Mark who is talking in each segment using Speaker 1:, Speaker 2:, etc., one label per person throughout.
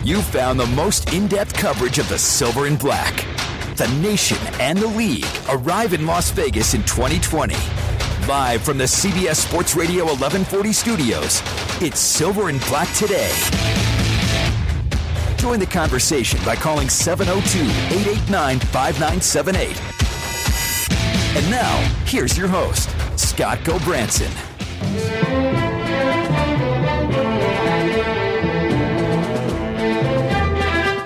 Speaker 1: You found the most in-depth coverage of the Silver and Black. The nation and the league arrive in Las Vegas in 2020. Live from the CBS Sports Radio 1140 studios, it's Silver and Black Today. Join the conversation by calling 702-889-5978. And now, here's your host, Scott Gobranson.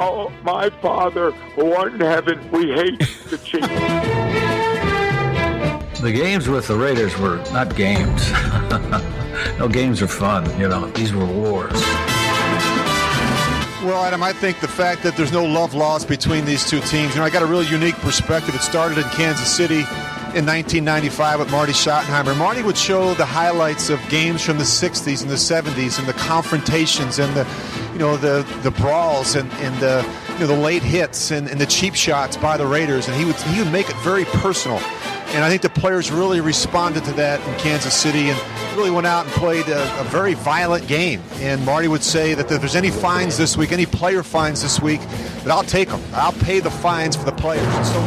Speaker 2: Oh, my Father, who art in heaven, we hate the Chiefs.
Speaker 3: The games with the Raiders were not games. No, games are fun. These were wars.
Speaker 4: Well, Adam, I think the fact that there's no love lost between these two teams, I got a really unique perspective. It started in Kansas City in 1995 with Marty Schottenheimer. Marty would show the highlights of games from the 60s and the 70s and the confrontations and the brawls and the late hits and the cheap shots by the Raiders, and he would make it very personal. And I think the players really responded to that in Kansas City and really went out and played a very violent game. And Marty would say that if there's any fines this week, any player fines this week, that I'll take them. I'll pay the fines for the players. And so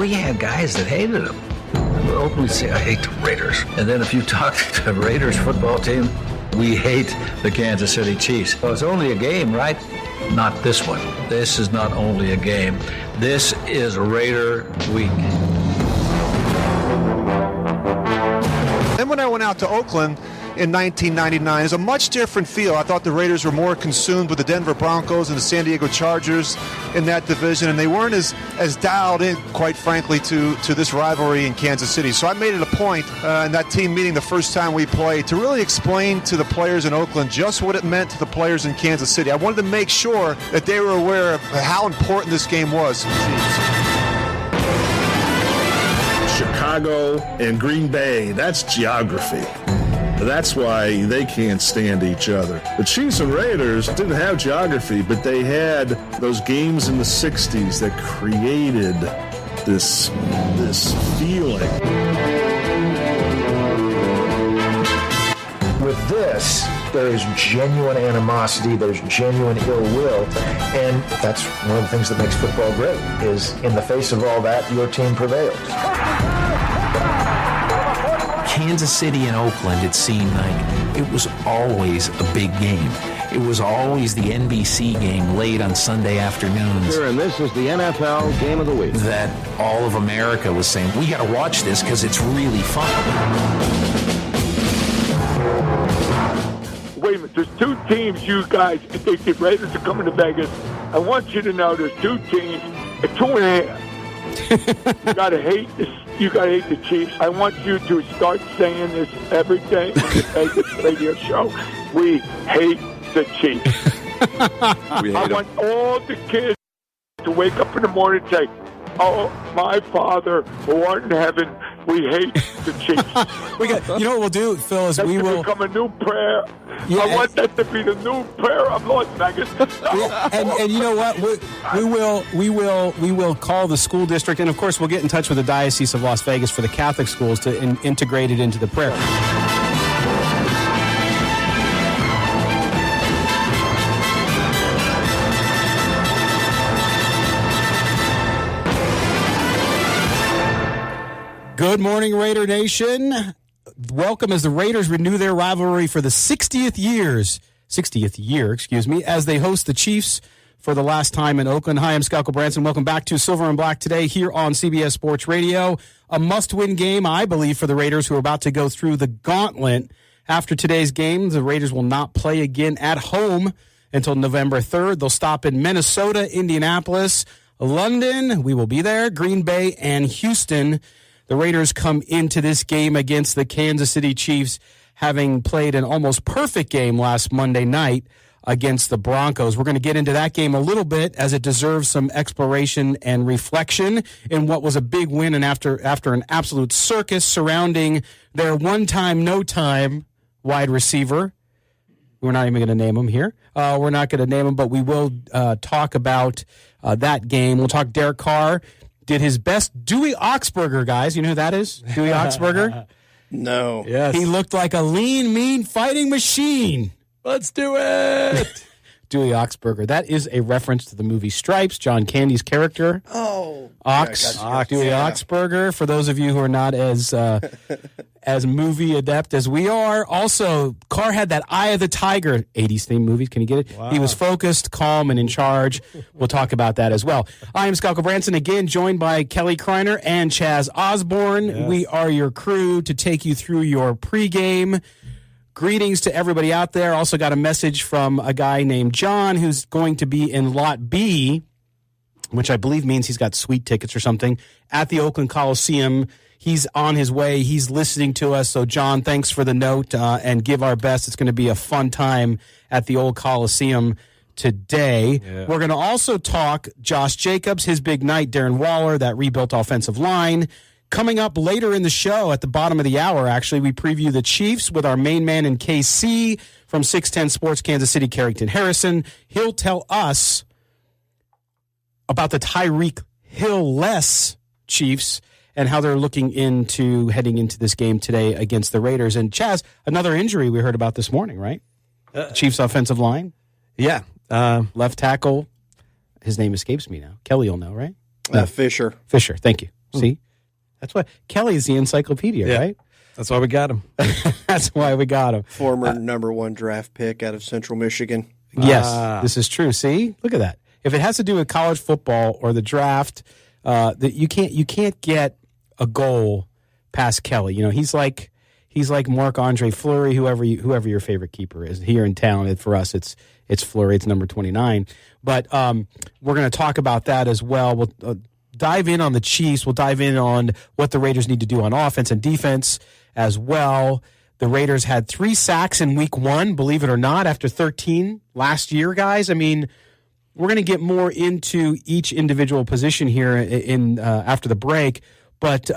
Speaker 3: we had guys that hated him. They would openly say, I hate the Raiders. And then if you talk to the Raiders football team, we hate the Kansas City Chiefs. Well, it's only a game, right? Not this one. This is not only a game. This is Raider Week.
Speaker 4: Then when I went out to Oakland in 1999, it was a much different feel. I thought the Raiders were more consumed with the Denver Broncos and the San Diego Chargers in that division, and they weren't as dialed in, quite frankly, to this rivalry in Kansas City. So I made it a point in that team meeting the first time we played to really explain to the players in Oakland just what it meant to the players in Kansas City. I wanted to make sure that they were aware of how important this game was.
Speaker 5: Chicago and Green Bay, that's geography. That's why they can't stand each other. The Chiefs and Raiders didn't have geography, but they had those games in the 60s that created this feeling.
Speaker 6: With this, there is genuine animosity, there's genuine ill will, and that's one of the things that makes football great, is in the face of all that, your team prevails.
Speaker 7: Kansas City and Oakland, it seemed like it was always a big game. It was always the NBC game late on Sunday afternoons.
Speaker 8: And this is the NFL Game of the Week.
Speaker 7: That all of America was saying, we got to watch this because it's really fun.
Speaker 2: Wait a minute, there's two teams, you guys, if the Raiders are coming to Vegas, I want you to know there's two teams, 2.5. You gotta hate this. You gotta hate the Chiefs. I want you to start saying this every day on the Vegas radio show. We hate the Chiefs. I want all the kids to wake up in the morning and say, oh, my Father who art in heaven, we hate the Chiefs.
Speaker 9: You know what we'll do, Phil, is we will
Speaker 2: become a new prayer. Yeah, I want that to be the new prayer of Las Vegas.
Speaker 9: And you know what? We will call the school district, and of course we'll get in touch with the Diocese of Las Vegas for the Catholic schools to integrate it into the prayer. Good morning, Raider Nation. Welcome as the Raiders renew their rivalry for the 60th year, as they host the Chiefs for the last time in Oakland. Hi, I'm Scott Gobranson. Welcome back to Silver and Black Today here on CBS Sports Radio. A must-win game, I believe, for the Raiders, who are about to go through the gauntlet. After today's game, the Raiders will not play again at home until November 3rd. They'll stop in Minnesota, Indianapolis, London. We will be there, Green Bay, and Houston. The Raiders come into this game against the Kansas City Chiefs, having played an almost perfect game last Monday night against the Broncos. We're going to get into that game a little bit, as it deserves some exploration and reflection in what was a big win, and after an absolute circus surrounding their one-time, no-time wide receiver. We're not even going to name him here. We're not going to name him, but we will talk about that game. We'll talk Derek Carr. Did his best. Dewey Oxberger, guys. You know who that is? Dewey Oxberger?
Speaker 10: No.
Speaker 9: Yes. He looked like a lean, mean fighting machine
Speaker 10: Let's do it.
Speaker 9: Dewey Oxburger. That is a reference to the movie Stripes, John Candy's character.
Speaker 11: Oh.
Speaker 9: Ox. Dewey Oxburger. For those of you who are not as movie adept as we are. Also, Carr had that Eye of the Tiger 80s theme movie. Can you get it? Wow. He was focused, calm, and in charge. We'll talk about that as well. I am Scalco Branson, again joined by Kelly Kreiner and Chaz Osborne. Yes. We are your crew to take you through your pregame. Greetings to everybody out there. Also got a message from a guy named John who's going to be in Lot B, which I believe means he's got suite tickets or something, at the Oakland Coliseum. He's on his way. He's listening to us. So, John, thanks for the note and give our best. It's going to be a fun time at the old Coliseum today. Yeah. We're going to also talk Josh Jacobs, his big night, Darren Waller, that rebuilt offensive line. Coming up later in the show, at the bottom of the hour, actually, we preview the Chiefs with our main man in KC from 610 Sports Kansas City, Carrington Harrison. He'll tell us about the Tyreek Hill-less Chiefs and how they're looking into heading into this game today against the Raiders. And, Chaz, another injury we heard about this morning, right? Chiefs offensive line.
Speaker 10: Yeah.
Speaker 9: Left tackle. His name escapes me now. Kelly will know, right?
Speaker 11: Fisher.
Speaker 9: Fisher, thank you. See? That's why Kelly is the encyclopedia, right?
Speaker 10: That's why we got him.
Speaker 9: That's why we got him.
Speaker 11: Former number 1 draft pick out of Central Michigan.
Speaker 9: Yes, this is true. See? Look at that. If it has to do with college football or the draft, you can't get a goal past Kelly. You know, he's like Marc-Andre Fleury, whoever your favorite keeper is here in town. For us, it's Fleury. It's number 29. But we're going to talk about that as well. We'll dive in on the Chiefs. We'll dive in on what the Raiders need to do on offense and defense as well. The Raiders had 3 sacks in week 1, believe it or not, after 13 last year, guys. I mean, we're going to get more into each individual position here in after the break, but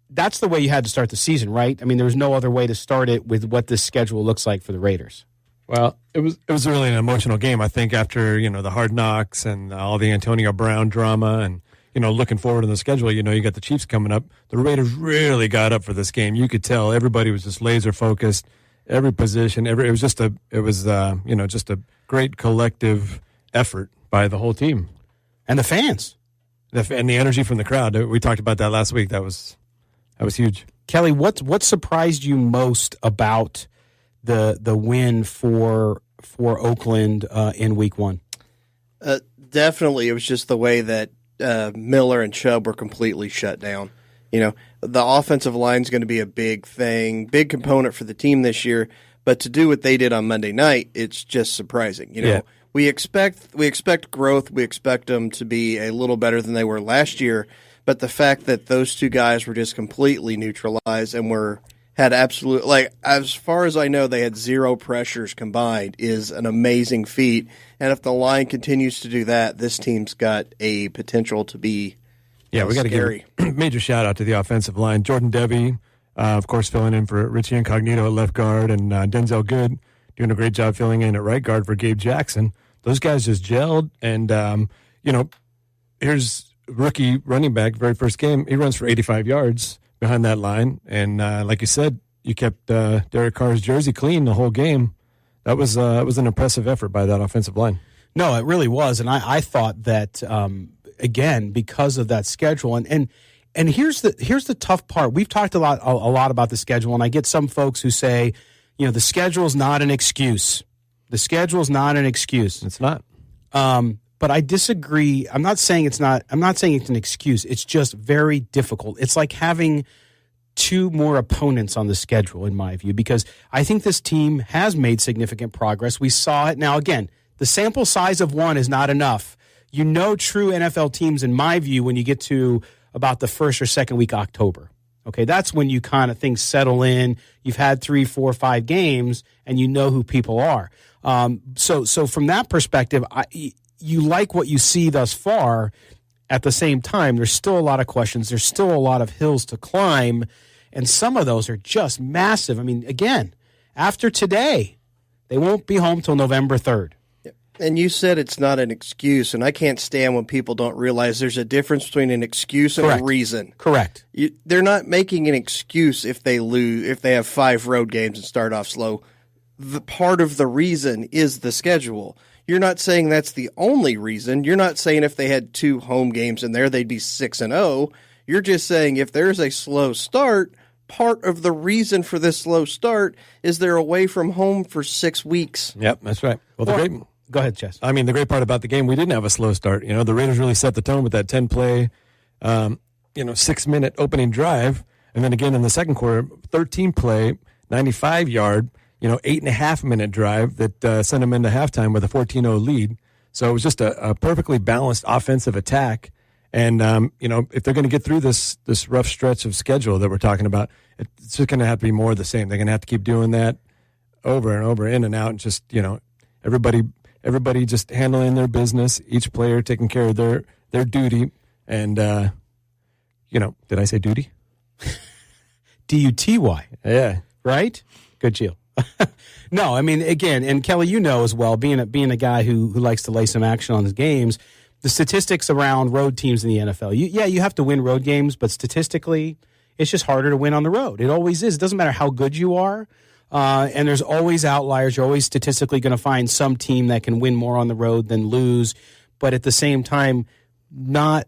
Speaker 9: that's the way you had to start the season, right? I mean, there was no other way to start it with what this schedule looks like for the Raiders.
Speaker 10: Well, it was really an emotional game, I think, after, the hard knocks and all the Antonio Brown drama and, looking forward to the schedule, you got the Chiefs coming up. The Raiders really got up for this game. You could tell everybody was just laser focused, every position, it was just a great collective effort by the whole team.
Speaker 9: And the fans.
Speaker 10: And the energy from the crowd. We talked about that last week. That was huge.
Speaker 9: Kelly, what surprised you most about the win for Oakland in week 1?
Speaker 11: Definitely, it was just the way that Miller and Chubb were completely shut down. The offensive line is going to be a big thing, big component for the team this year. But to do what they did on Monday night, it's just surprising. We expect growth. We expect them to be a little better than they were last year. But the fact that those 2 guys were just completely neutralized and had absolute, as far as I know, they had 0 pressures combined is an amazing feat. And if the line continues to do that, this team's got a potential to be
Speaker 10: we got to give a major shout out to the offensive line. Jordan Debbie, of course, filling in for Richie Incognito at left guard, and Denzel Good doing a great job filling in at right guard for Gabe Jackson. Those guys just gelled, and here's rookie running back, very first game, he runs for 85 yards behind that line, and like you said, you kept Derek Carr's jersey clean the whole game. That was an impressive effort by that offensive line.
Speaker 9: No, it really was, and I thought that again because of that schedule, and here's the tough part. We've talked a lot about the schedule, and I get some folks who say, the schedule's not an excuse. The schedule's not an excuse.
Speaker 10: It's not.
Speaker 9: But I disagree. I'm not saying it's an excuse. It's just very difficult. It's like having 2 more opponents on the schedule, in my view, because I think this team has made significant progress. We saw it. Now, again, the sample size of 1 is not enough. True NFL teams, in my view, when you get to about the first or second week October. Okay, that's when you kind of things settle in. You've had 3, 4, 5 games, and you know who people are. So from that perspective, you like what you see thus far. At the same time, there's still a lot of questions. There's still a lot of hills to climb, and some of those are just massive. I mean, again, after today, they won't be home till November 3rd.
Speaker 11: And you said it's not an excuse, and I can't stand when people don't realize there's a difference between an excuse and a reason.
Speaker 9: Correct.
Speaker 11: They're not making an excuse if they lose, if they have 5 road games and start off slow. the part of the reason is the schedule. You're not saying that's the only reason. You're not saying if they had 2 home games in there, they'd be 6-0. You're just saying if there's a slow start, part of the reason for this slow start is they're away from home for 6 weeks.
Speaker 10: Yep, that's right. Well,
Speaker 9: go ahead, Chess.
Speaker 10: I mean, the great part about the game, we didn't have a slow start. You know, the Raiders really set the tone with that 10-play, 6-minute opening drive. And then again in the second quarter, 13-play, 95-yard, 8.5-minute drive that sent them into halftime with a 14-0 lead. So it was just a perfectly balanced offensive attack. And, if they're going to get through this rough stretch of schedule that we're talking about, it's just going to have to be more of the same. They're going to have to keep doing that over and over, in and out, and just, everybody just handling their business, each player taking care of their duty. And, did I say duty?
Speaker 9: D-U-T-Y.
Speaker 10: Yeah.
Speaker 9: Right? Good deal. No, I mean, again, and Kelly, as well, being a guy who likes to lay some action on his games, the statistics around road teams in the NFL, you have to win road games, but statistically, it's just harder to win on the road. It always is. It doesn't matter how good you are, and there's always outliers. You're always statistically going to find some team that can win more on the road than lose, but at the same time, I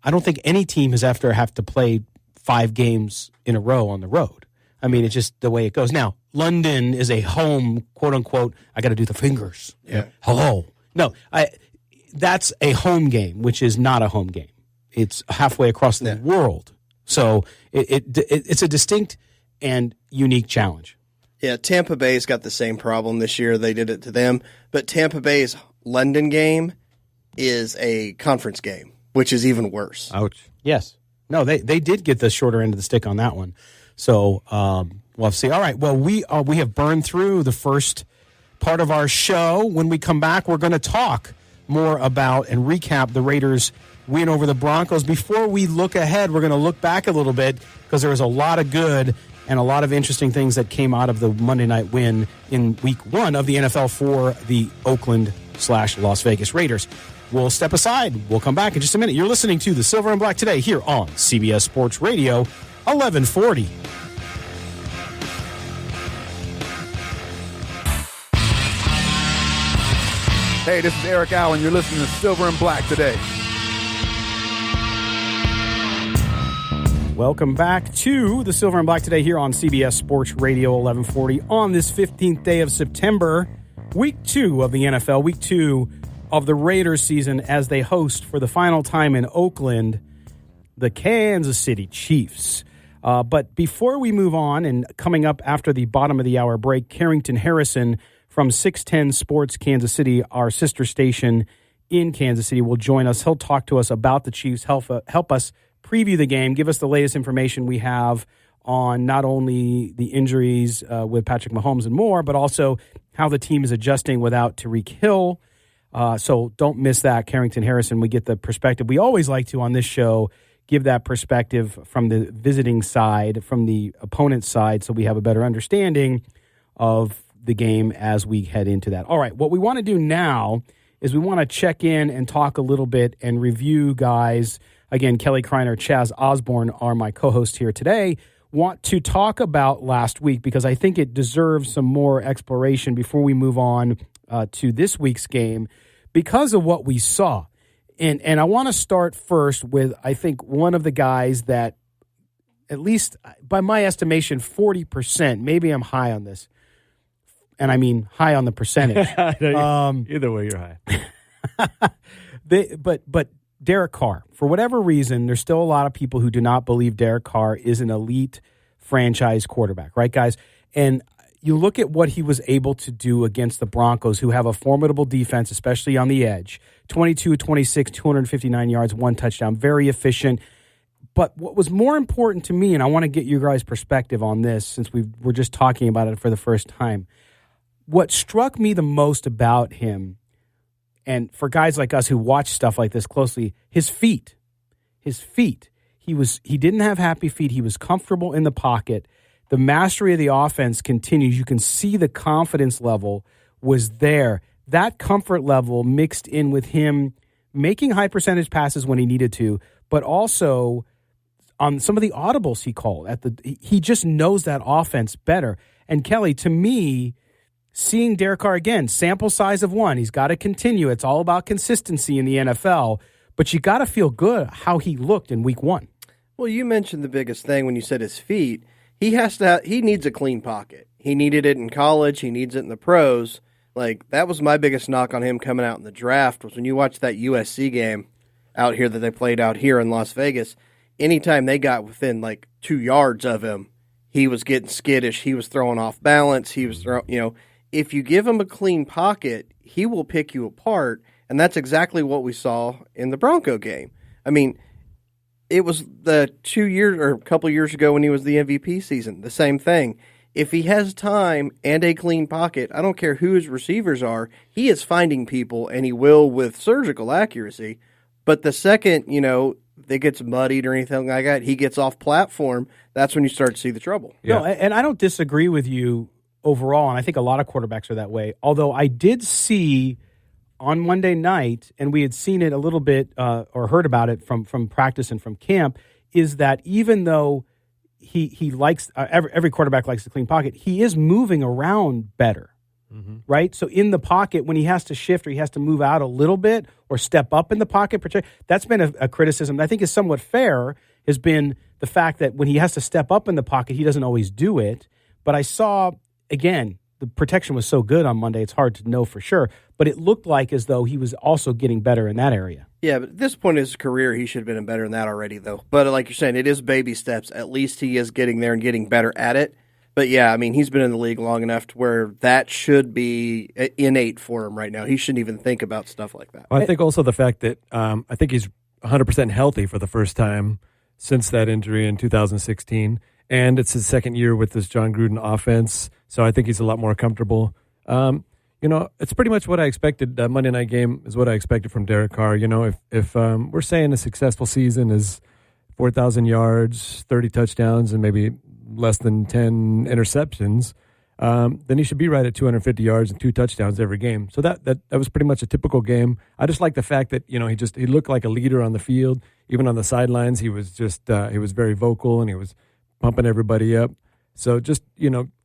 Speaker 9: don't think any team has ever have to play 5 games in a row on the road. I mean, it's just the way it goes. Now, London is a home, quote unquote, I got to do the fingers.
Speaker 11: Yeah.
Speaker 9: Hello. No, that's a home game, which is not a home game. It's halfway across the world. So it's a distinct and unique challenge.
Speaker 11: Yeah, Tampa Bay's got the same problem this year. They did it to them. But Tampa Bay's London game is a conference game, which is even worse.
Speaker 10: Ouch.
Speaker 9: Yes. No, they did get the shorter end of the stick on that one. So we'll see. All right. Well, we have burned through the first part of our show. When we come back, we're going to talk more about and recap the Raiders' win over the Broncos. Before we look ahead, we're going to look back a little bit because there was a lot of good and a lot of interesting things that came out of the Monday night win in Week 1 of the NFL for the Oakland/Las Vegas Raiders. We'll step aside. We'll come back in just a minute. You're listening to the Silver and Black Today here on CBS Sports Radio 1140.
Speaker 12: Hey, this is Eric Allen. You're listening to Silver and Black Today.
Speaker 9: Welcome back to the Silver and Black Today here on CBS Sports Radio 1140 on this 15th day of September, Week 2 of the NFL, Week 2 of the Raiders season as they host for the final time in Oakland the Kansas City Chiefs. But before we move on, and coming up after the bottom of the hour break, Carrington Harrison from 610 Sports Kansas City, our sister station in Kansas City, will join us. He'll talk to us about the Chiefs, help us preview the game, give us the latest information we have on not only the injuries with Patrick Mahomes and more, but also how the team is adjusting without Tyreek Hill. So don't miss that, Carrington Harrison. We get the perspective. We always like to, on this show, give that perspective from the visiting side, from the opponent's side, so we have a better understanding of the game as we head into that. All right, what we want to do now is we want to check in and talk a little bit and review, guys. Again, Kelly Kreiner, Chaz Osborne are my co-hosts here today. Want to talk about last week because I think it deserves some more exploration before we move on to this week's game because of what we saw. And I want to start first with, I think, one of the guys that, at least by my estimation, 40%, maybe I'm high on this, and I mean high on the percentage.
Speaker 10: Either way, you're high.
Speaker 9: But Derek Carr, for whatever reason, there's still a lot of people who do not believe Derek Carr is an elite franchise quarterback, right, guys? And you look at what he was able to do against the Broncos, who have a formidable defense, especially on the edge. 22-26, 259 yards, 1 touchdown, very efficient. But what was more important to me, and I want to get your guys' perspective on this since we're just talking about it for the first time, what struck me the most about him, and for guys like us who watch stuff like this closely, his feet. He didn't have happy feet. He was comfortable in the pocket. The mastery of the offense continues. You can see the confidence level was there. That comfort level mixed in with him making high percentage passes when he needed to, but also on some of the audibles he called. He just knows that offense better. And Kelly, to me, seeing Derek Carr again, sample size of one, he's got to continue. It's all about consistency in the NFL, but you got to feel good how he looked in week 1.
Speaker 11: Well, you mentioned the biggest thing when you said his feet. He needs a clean pocket. He needed it in college. He needs it in the pros. Like, that was my biggest knock on him coming out in the draft was when you watch that USC game out here that they played out here in Las Vegas, anytime they got within like 2 yards of him, he was getting skittish. He was throwing off balance. He was throwing, if you give him a clean pocket, he will pick you apart. And that's exactly what we saw in the Bronco game. I mean, it was the 2 years or a couple years ago when he was the MVP season, the same thing. If he has time and a clean pocket, I don't care who his receivers are, he is finding people, and he will with surgical accuracy. But the second, it gets muddied or anything like that, he gets off platform, that's when you start to see the trouble.
Speaker 9: Yeah. No, and I don't disagree with you overall, and I think a lot of quarterbacks are that way. Although I did see on Monday night, and we had seen it a little bit or heard about it from practice and from camp, is that even though he likes every quarterback likes a clean pocket, he is moving around better, right? So in the pocket, when he has to shift or he has to move out a little bit or step up in the pocket, that's been a criticism that I think is somewhat fair, has been the fact that when he has to step up in the pocket, he doesn't always do it. But I saw, again, the protection was so good on Monday, it's hard to know for sure. But it looked like as though he was also getting better in that area.
Speaker 11: Yeah, but at this point in his career, he should have been better than that already, though. But like you're saying, it is baby steps. At least he is getting there and getting better at it. But yeah, I mean, he's been in the league long enough to where that should be innate for him right now. He shouldn't even think about stuff like that.
Speaker 10: Well, I think also the fact that I think he's 100% healthy for the first time since that injury in 2016. And it's his second year with this Jon Gruden offense, so I think he's a lot more comfortable. It's pretty much what I expected. That Monday night game is what I expected from Derek Carr. If we're saying a successful season is 4,000 yards, 30 touchdowns, and maybe less than 10 interceptions, then he should be right at 250 yards and 2 touchdowns every game. So that was pretty much a typical game. I just like the fact that he looked like a leader on the field, even on the sidelines. He was he was very vocal and he was pumping everybody up. So just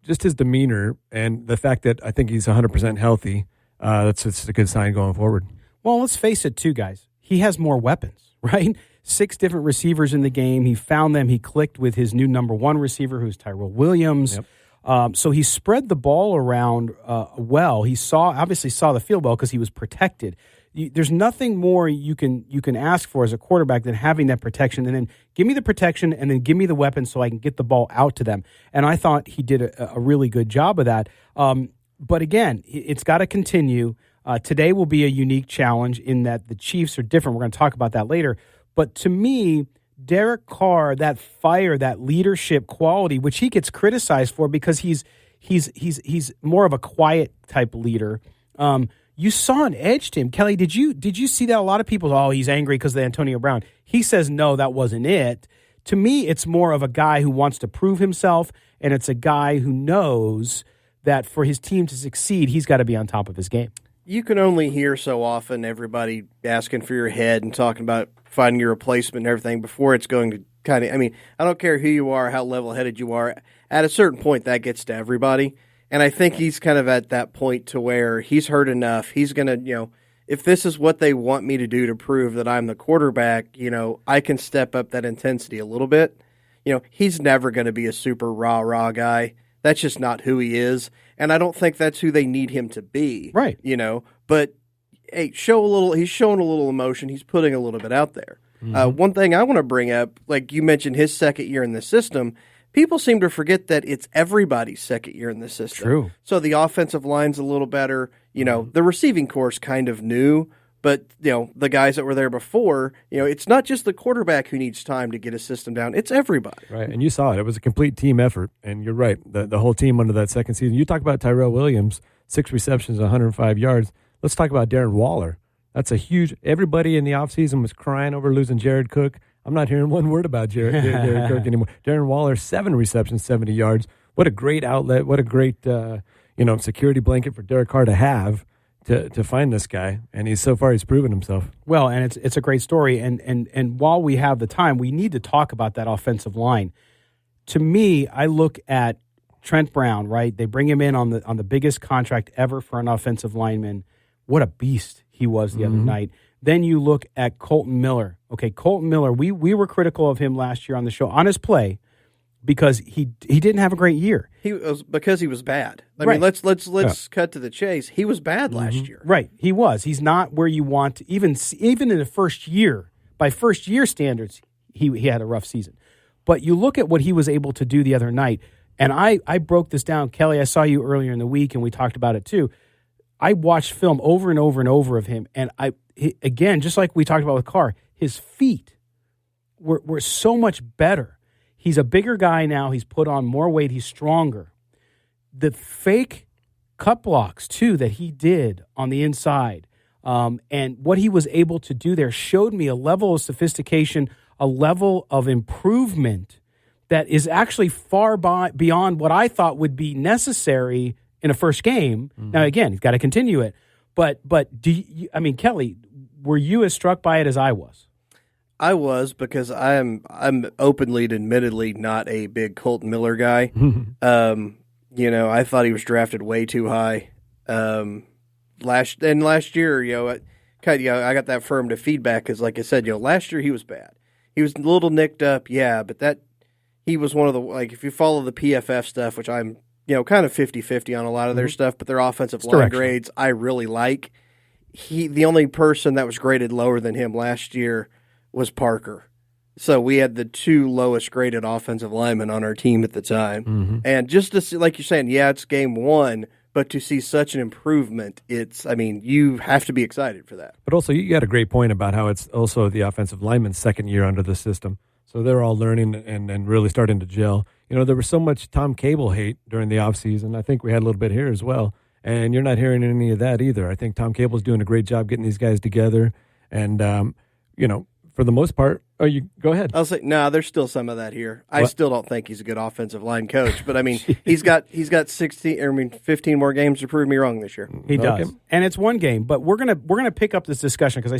Speaker 10: his demeanor and the fact that I think he's 100% healthy, that's just a good sign going forward.
Speaker 9: Well, let's face it too, guys. He has more weapons, right? 6 different receivers in the game. He found them. He clicked with his new number 1 receiver, who's Tyrell Williams. Yep. So he spread the ball around well. He obviously saw the field well because he was protected. There's nothing more you can ask for as a quarterback than having that protection, and then give me the protection and then give me the weapons so I can get the ball out to them. And I thought he did a really good job of that. But again, it's got to continue. Today will be a unique challenge in that the Chiefs are different. We're going to talk about that later. But to me, Derek Carr, that fire, that leadership quality, which he gets criticized for because he's more of a quiet type leader. You saw an edge to him. Kelly, did you see that? A lot of people, he's angry because of Antonio Brown. He says, no, that wasn't it. To me, it's more of a guy who wants to prove himself, and it's a guy who knows that for his team to succeed, he's got to be on top of his game.
Speaker 11: You can only hear so often everybody asking for your head and talking about finding your replacement and everything before it's going to kind of, I don't care who you are, how level-headed you are. At a certain point, that gets to everybody. And I think he's kind of at that point to where he's heard enough. He's going to, if this is what they want me to do to prove that I'm the quarterback, I can step up that intensity a little bit. He's never going to be a super rah-rah guy. That's just not who he is. And I don't think that's who they need him to be.
Speaker 9: Right.
Speaker 11: But hey, he's showing a little emotion. He's putting a little bit out there. Mm-hmm. One thing I want to bring up, like you mentioned his second year in the system, people seem to forget that it's everybody's second year in the system.
Speaker 9: True.
Speaker 11: So the offensive line's a little better. The receiving core's kind of new, but the guys that were there before, it's not just the quarterback who needs time to get his system down. It's everybody.
Speaker 10: Right, and you saw it. It was a complete team effort, and you're right. The whole team under that second season. You talk about Tyrell Williams, 6 receptions, 105 yards. Let's talk about Darren Waller. That's a huge – everybody in the offseason was crying over losing Jared Cook. I'm not hearing one word about Jared Cook anymore. Darren Waller, 7 receptions, 70 yards. What a great outlet. What a great security blanket for Derek Carr to have to find this guy. And so far he's proven himself.
Speaker 9: Well, and it's a great story. And while we have the time, we need to talk about that offensive line. To me, I look at Trent Brown, right? They bring him in on the biggest contract ever for an offensive lineman. What a beast he was the other night. Then you look at Colton Miller. Okay, Colton Miller, we were critical of him last year on the show on his play because he didn't have a great year.
Speaker 11: He was because he was bad. I mean, let's cut to the chase. He was bad last year.
Speaker 9: Right, he was. He's not where you want to, even in the first year. By first year standards, he had a rough season. But you look at what he was able to do the other night, and I broke this down. Kelly, I saw you earlier in the week, and we talked about it too. I watched film over and over and over of him, and again, just like we talked about with Carr, his feet were so much better. He's a bigger guy now. He's put on more weight. He's stronger. The fake cut blocks, too, that he did on the inside, and what he was able to do there showed me a level of sophistication, a level of improvement that is actually far beyond what I thought would be necessary in a first game. Now, again, he's got to continue it. But Kelly, were you as struck by it as I was?
Speaker 11: I was, because I'm openly and admittedly not a big Colton Miller guy. I thought he was drafted way too high. Last year, I got that affirmative feedback because, like I said, last year he was bad. He was a little nicked up, but he was one of the, if you follow the PFF stuff, which I'm kind of 50-50 on a lot of their stuff, but their offensive line grades I really like. The only person that was graded lower than him last year was Parker. So we had the two lowest graded offensive linemen on our team at the time. And just to see, like you're saying, it's game one, but to see such an improvement, you have to be excited for that.
Speaker 10: But also, you got a great point about how it's also the offensive lineman's second year under the system. So they're all learning and really starting to gel. There was so much Tom Cable hate during the offseason. I think we had a little bit here as well. And you're not hearing any of that either. I think Tom Cable's doing a great job getting these guys together. And, for the most part, go ahead.
Speaker 11: I'll say, there's still some of that here. I still don't think he's a good offensive line coach. But, he's got 15 more games to prove me wrong this year.
Speaker 9: He does. And it's one game. But we're gonna pick up this discussion because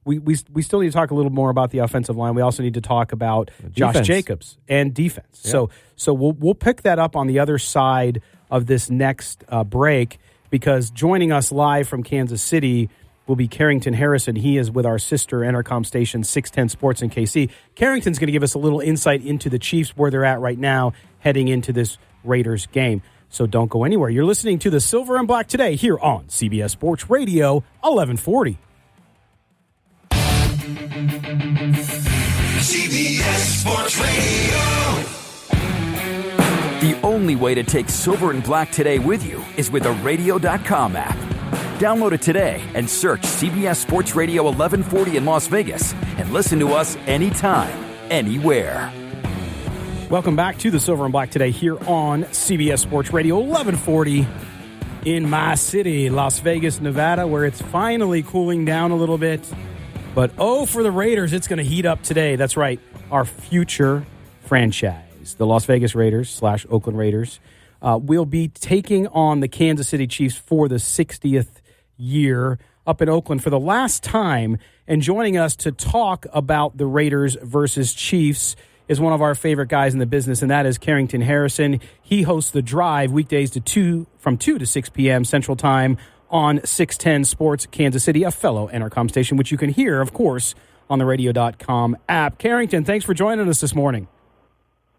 Speaker 9: we still need to talk a little more about the offensive line. We also need to talk about Josh Jacobs and defense. Yeah. So we'll pick that up on the other side of this next break, because joining us live from Kansas City will be Carrington Harrison. He is with our sister Intercom station, 610 Sports in KC. Carrington's going to give us a little insight into the Chiefs, where they're at right now, heading into this Raiders game. So don't go anywhere. You're listening to the Silver and Black today here on CBS Sports Radio 1140.
Speaker 1: CBS Sports Radio. The only way to take Silver and Black today with you is with the radio.com app. Download it today and search CBS Sports Radio 1140 in Las Vegas and listen to us anytime, anywhere.
Speaker 9: Welcome back to the Silver and Black today here on CBS Sports Radio 1140 in my city, Las Vegas, Nevada, where it's finally cooling down a little bit. But for the Raiders, it's going to heat up today. That's right, our future franchise, the Las Vegas Raiders / Oakland Raiders, will be taking on the Kansas City Chiefs for the 60th year up in Oakland for the last time. And joining us to talk about the Raiders versus Chiefs is one of our favorite guys in the business, and that is Carrington Harrison. He hosts The Drive weekdays from 2 to 6 p.m. Central Time on 610 Sports Kansas City, a fellow Intercom station, which you can hear, of course, on the radio.com app. Carrington, thanks for joining us this morning.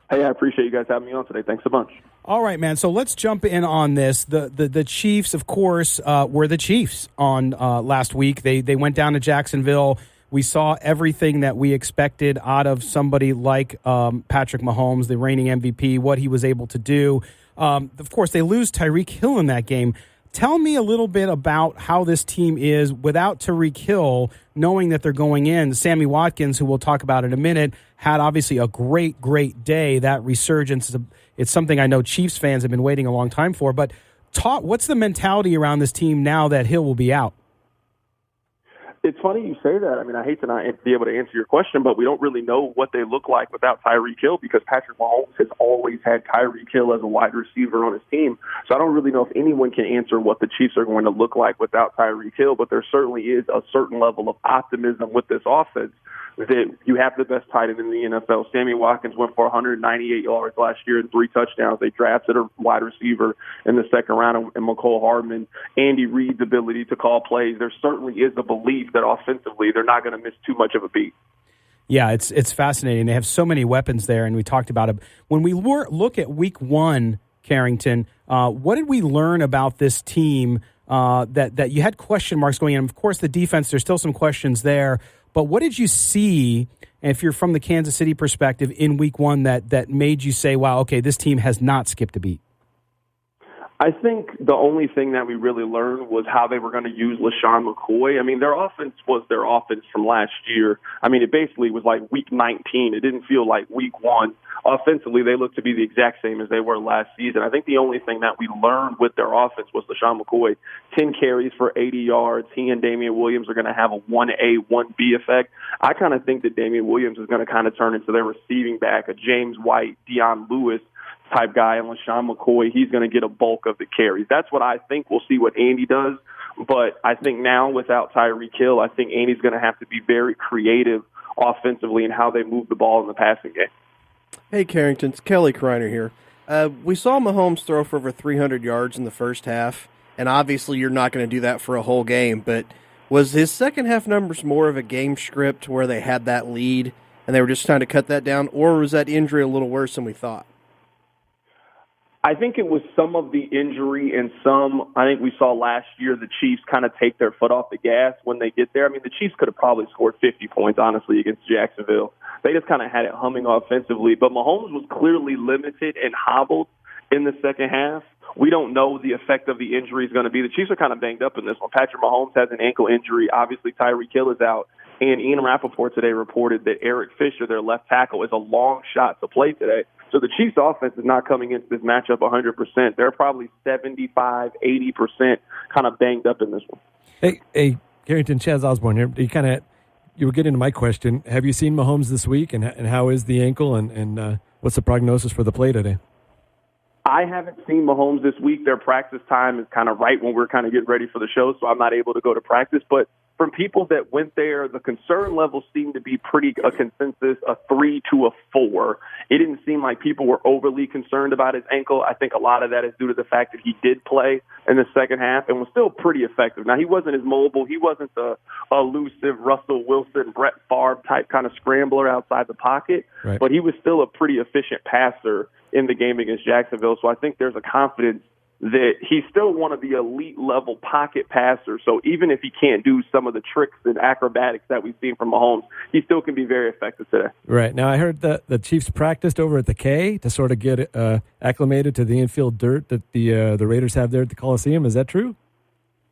Speaker 13: Hey, I appreciate you guys having me on today. Thanks a bunch.
Speaker 9: All right, man. So let's jump in on this. The Chiefs, of course, were the Chiefs on last week. They went down to Jacksonville. We saw everything that we expected out of somebody like Patrick Mahomes, the reigning MVP, what he was able to do. Of course, they lose Tyreek Hill in that game. Tell me a little bit about how this team is without Tyreek Hill, knowing that they're going in. Sammy Watkins, who we'll talk about in a minute, had obviously a great, great day. That resurgence, it's something I know Chiefs fans have been waiting a long time for. But what's the mentality around this team now that Hill will be out?
Speaker 13: It's funny you say that. I hate to not be able to answer your question, but we don't really know what they look like without Tyreek Hill, because Patrick Mahomes has always had Tyreek Hill as a wide receiver on his team. So I don't really know if anyone can answer what the Chiefs are going to look like without Tyreek Hill, but there certainly is a certain level of optimism with this offense that you have the best tight end in the NFL. Sammy Watkins went for 198 yards last year and 3 touchdowns. They drafted a wide receiver in the second round, and McCole Hardman. Andy Reid's ability to call plays. There certainly is a belief that offensively they're not going to miss too much of a beat.
Speaker 9: Yeah, it's fascinating. They have so many weapons there, and we talked about it. When we look at Week 1, Carrington, what did we learn about this team that you had question marks going in? Of course, the defense, there's still some questions there. But what did you see, if you're from the Kansas City perspective, in Week 1 that made you say, wow, okay, this team has not skipped a beat?
Speaker 13: I think the only thing that we really learned was how they were going to use Lesean Mccoy. I mean, their offense was their offense from last year. I mean, it basically was like Week 19. It didn't feel like Week 1. Offensively, they looked to be the exact same as they were last season. I think the only thing that we learned with their offense was Lesean McCoy, 10 carries for 80 yards. He and Damian Williams are going to have a 1A, 1B effect. I kind of think that Damian Williams is going to kind of turn into their receiving back, a James White, Deion Lewis type guy, and LeSean McCoy, he's going to get a bulk of the carries. That's what I think. We'll see what Andy does. But I think now without Tyreek Hill, I think Andy's going to have to be very creative offensively in how they move the ball in the passing game.
Speaker 11: Hey, Carrington, it's Kelly Kreiner here. We saw Mahomes throw for over 300 yards in the first half, and obviously you're not going to do that for a whole game, but was his second half numbers more of a game script where they had that lead and they were just trying to cut that down, or was that injury a little worse than we thought?
Speaker 13: I think it was some of the injury and I think we saw last year the Chiefs kind of take their foot off the gas when they get there. I mean, the Chiefs could have probably scored 50 points, honestly, against Jacksonville. They just kind of had it humming offensively. But Mahomes was clearly limited and hobbled in the second half. We don't know the effect of the injury is going to be. The Chiefs are kind of banged up in this one. Patrick Mahomes has an ankle injury. Obviously, Tyreek Hill is out. And Ian Rappaport today reported that Eric Fisher, their left tackle, is a long shot to play today. So the Chiefs' offense is not coming into this matchup 100%. They're probably 75, 80% kind of banged up in this one.
Speaker 10: Hey, Carrington, Chaz Osborne here. You were getting to my question. Have you seen Mahomes this week, and how is the ankle, and what's the prognosis for the play today?
Speaker 13: I haven't seen Mahomes this week. Their practice time is kind of right when we're kind of getting ready for the show, so I'm not able to go to practice. But from people that went there, the concern level seemed to be pretty a consensus, a 3 to a 4. It didn't seem like people were overly concerned about his ankle. I think a lot of that is due to the fact that he did play in the second half and was still pretty effective. Now, he wasn't as mobile. He wasn't the elusive Russell Wilson, Brett Favre type kind of scrambler outside the pocket, right, but he was still a pretty efficient passer in the game against Jacksonville. So I think there's a confidence that he's still one of the elite level pocket passers. So even if he can't do some of the tricks and acrobatics that we've seen from Mahomes, he still can be very effective today.
Speaker 10: Right. Now, I heard that the Chiefs practiced over at the K to sort of get acclimated to the infield dirt that the Raiders have there at the Coliseum. Is that true?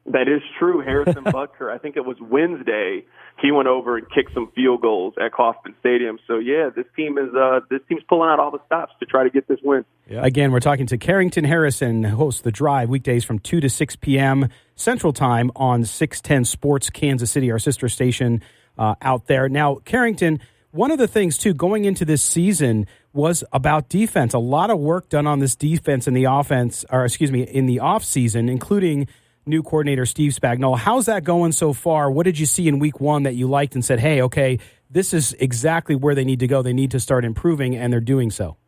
Speaker 13: That is true. Harrison Butker, I think it was Wednesday, he went over and kicked some field goals at Kauffman Stadium. So, yeah, this team's pulling out all the stops to try to get this win.
Speaker 9: Yeah. Again, we're talking to Carrington Harrison, hosts The Drive, weekdays from 2 to 6 p.m. Central Time on 610 Sports Kansas City, our sister station out there. Now, Carrington, one of the things, too, going into this season was about defense. A lot of work done on this defense in the in the offseason, including new coordinator Steve Spagnuolo. How's that going so far? What did you see in week 1 that you liked and said, hey, okay, this is exactly where they need to go. They need to start improving, and they're doing so?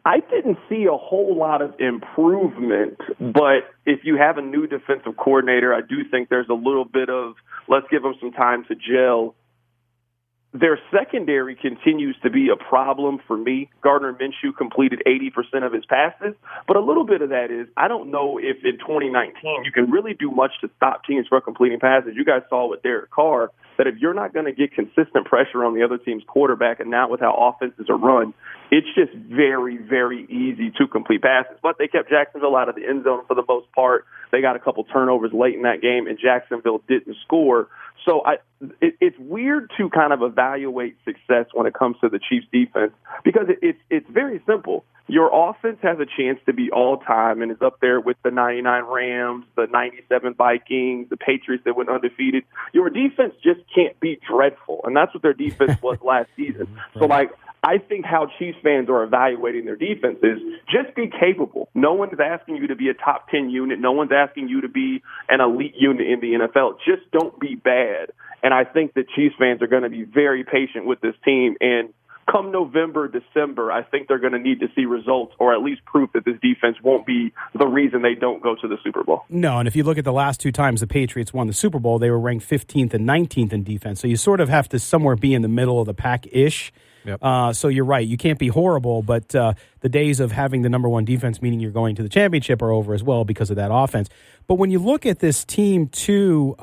Speaker 13: I didn't see a whole lot of improvement, but if you have a new defensive coordinator, I do think there's a little bit of let's give them some time to gel. Their secondary continues to be a problem for me. Gardner Minshew completed 80% of his passes, but a little bit of that is I don't know if in 2019 you can really do much to stop teams from completing passes. You guys saw with Derek Carr that if you're not going to get consistent pressure on the other team's quarterback, and now with how offenses are run, it's just very, very easy to complete passes. But they kept Jacksonville out of the end zone for the most part. They got a couple turnovers late in that game, and Jacksonville didn't score. So it's weird to kind of evaluate success when it comes to the Chiefs' defense because it's very simple. Your offense has a chance to be all-time and is up there with the 99 Rams, the 97 Vikings, the Patriots that went undefeated. Your defense just can't be dreadful, and that's what their defense was last season. So, I think how Chiefs fans are evaluating their defense is just be capable. No one's asking you to be a top 10 unit. No one's asking you to be an elite unit in the NFL. Just don't be bad. And I think that Chiefs fans are going to be very patient with this team. And come November, December, I think they're going to need to see results or at least proof that this defense won't be the reason they don't go to the Super Bowl.
Speaker 9: No, and if you look at the last two times the Patriots won the Super Bowl, they were ranked 15th and 19th in defense. So you sort of have to somewhere be in the middle of the pack-ish. Yep. So you're right. You can't be horrible, but the days of having the number one defense, meaning you're going to the championship, are over as well because of that offense. But when you look at this team too,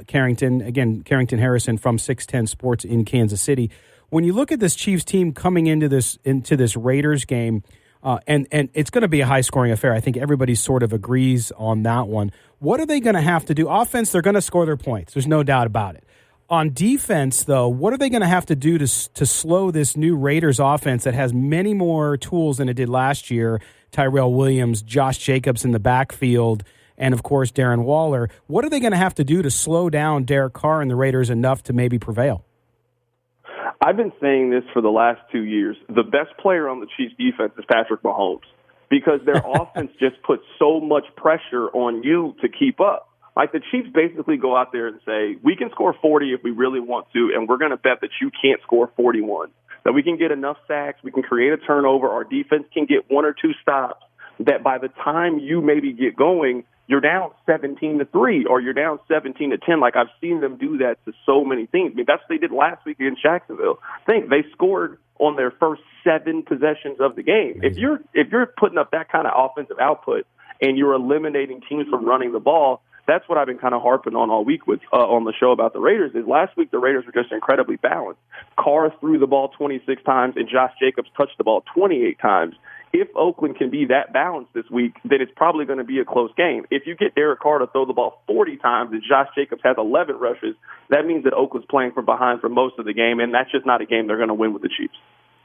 Speaker 9: Carrington Harrison from 610 Sports in Kansas City, when you look at this Chiefs team coming into this Raiders game, and it's going to be a high-scoring affair. I think everybody sort of agrees on that one. What are they going to have to do? Offense, they're going to score their points. There's no doubt about it. On defense, though, what are they going to have to do to slow this new Raiders offense that has many more tools than it did last year? Tyrell Williams, Josh Jacobs in the backfield, and, of course, Darren Waller. What are they going to have to do to slow down Derek Carr and the Raiders enough to maybe prevail?
Speaker 13: I've been saying this for the last 2 years. The best player on the Chiefs defense is Patrick Mahomes because their offense just puts so much pressure on you to keep up. Like the Chiefs basically go out there and say, we can score 40 if we really want to, and we're going to bet that you can't score 41. That we can get enough sacks, we can create a turnover, our defense can get one or two stops, that by the time you maybe get going, you're down 17-3 or you're down 17-10. Like I've seen them do that to so many teams. I mean, that's what they did last week against Jacksonville. I think they scored on their first 7 possessions of the game. If you're putting up that kind of offensive output and you're eliminating teams from running the ball, that's what I've been kind of harping on all week with on the show about the Raiders. Is last week the Raiders were just incredibly balanced. Carr threw the ball 26 times and Josh Jacobs touched the ball 28 times. If Oakland can be that balanced this week, then it's probably going to be a close game. If you get Derek Carr to throw the ball 40 times and Josh Jacobs has 11 rushes, that means that Oakland's playing from behind for most of the game, and that's just not a game they're going to win with the Chiefs.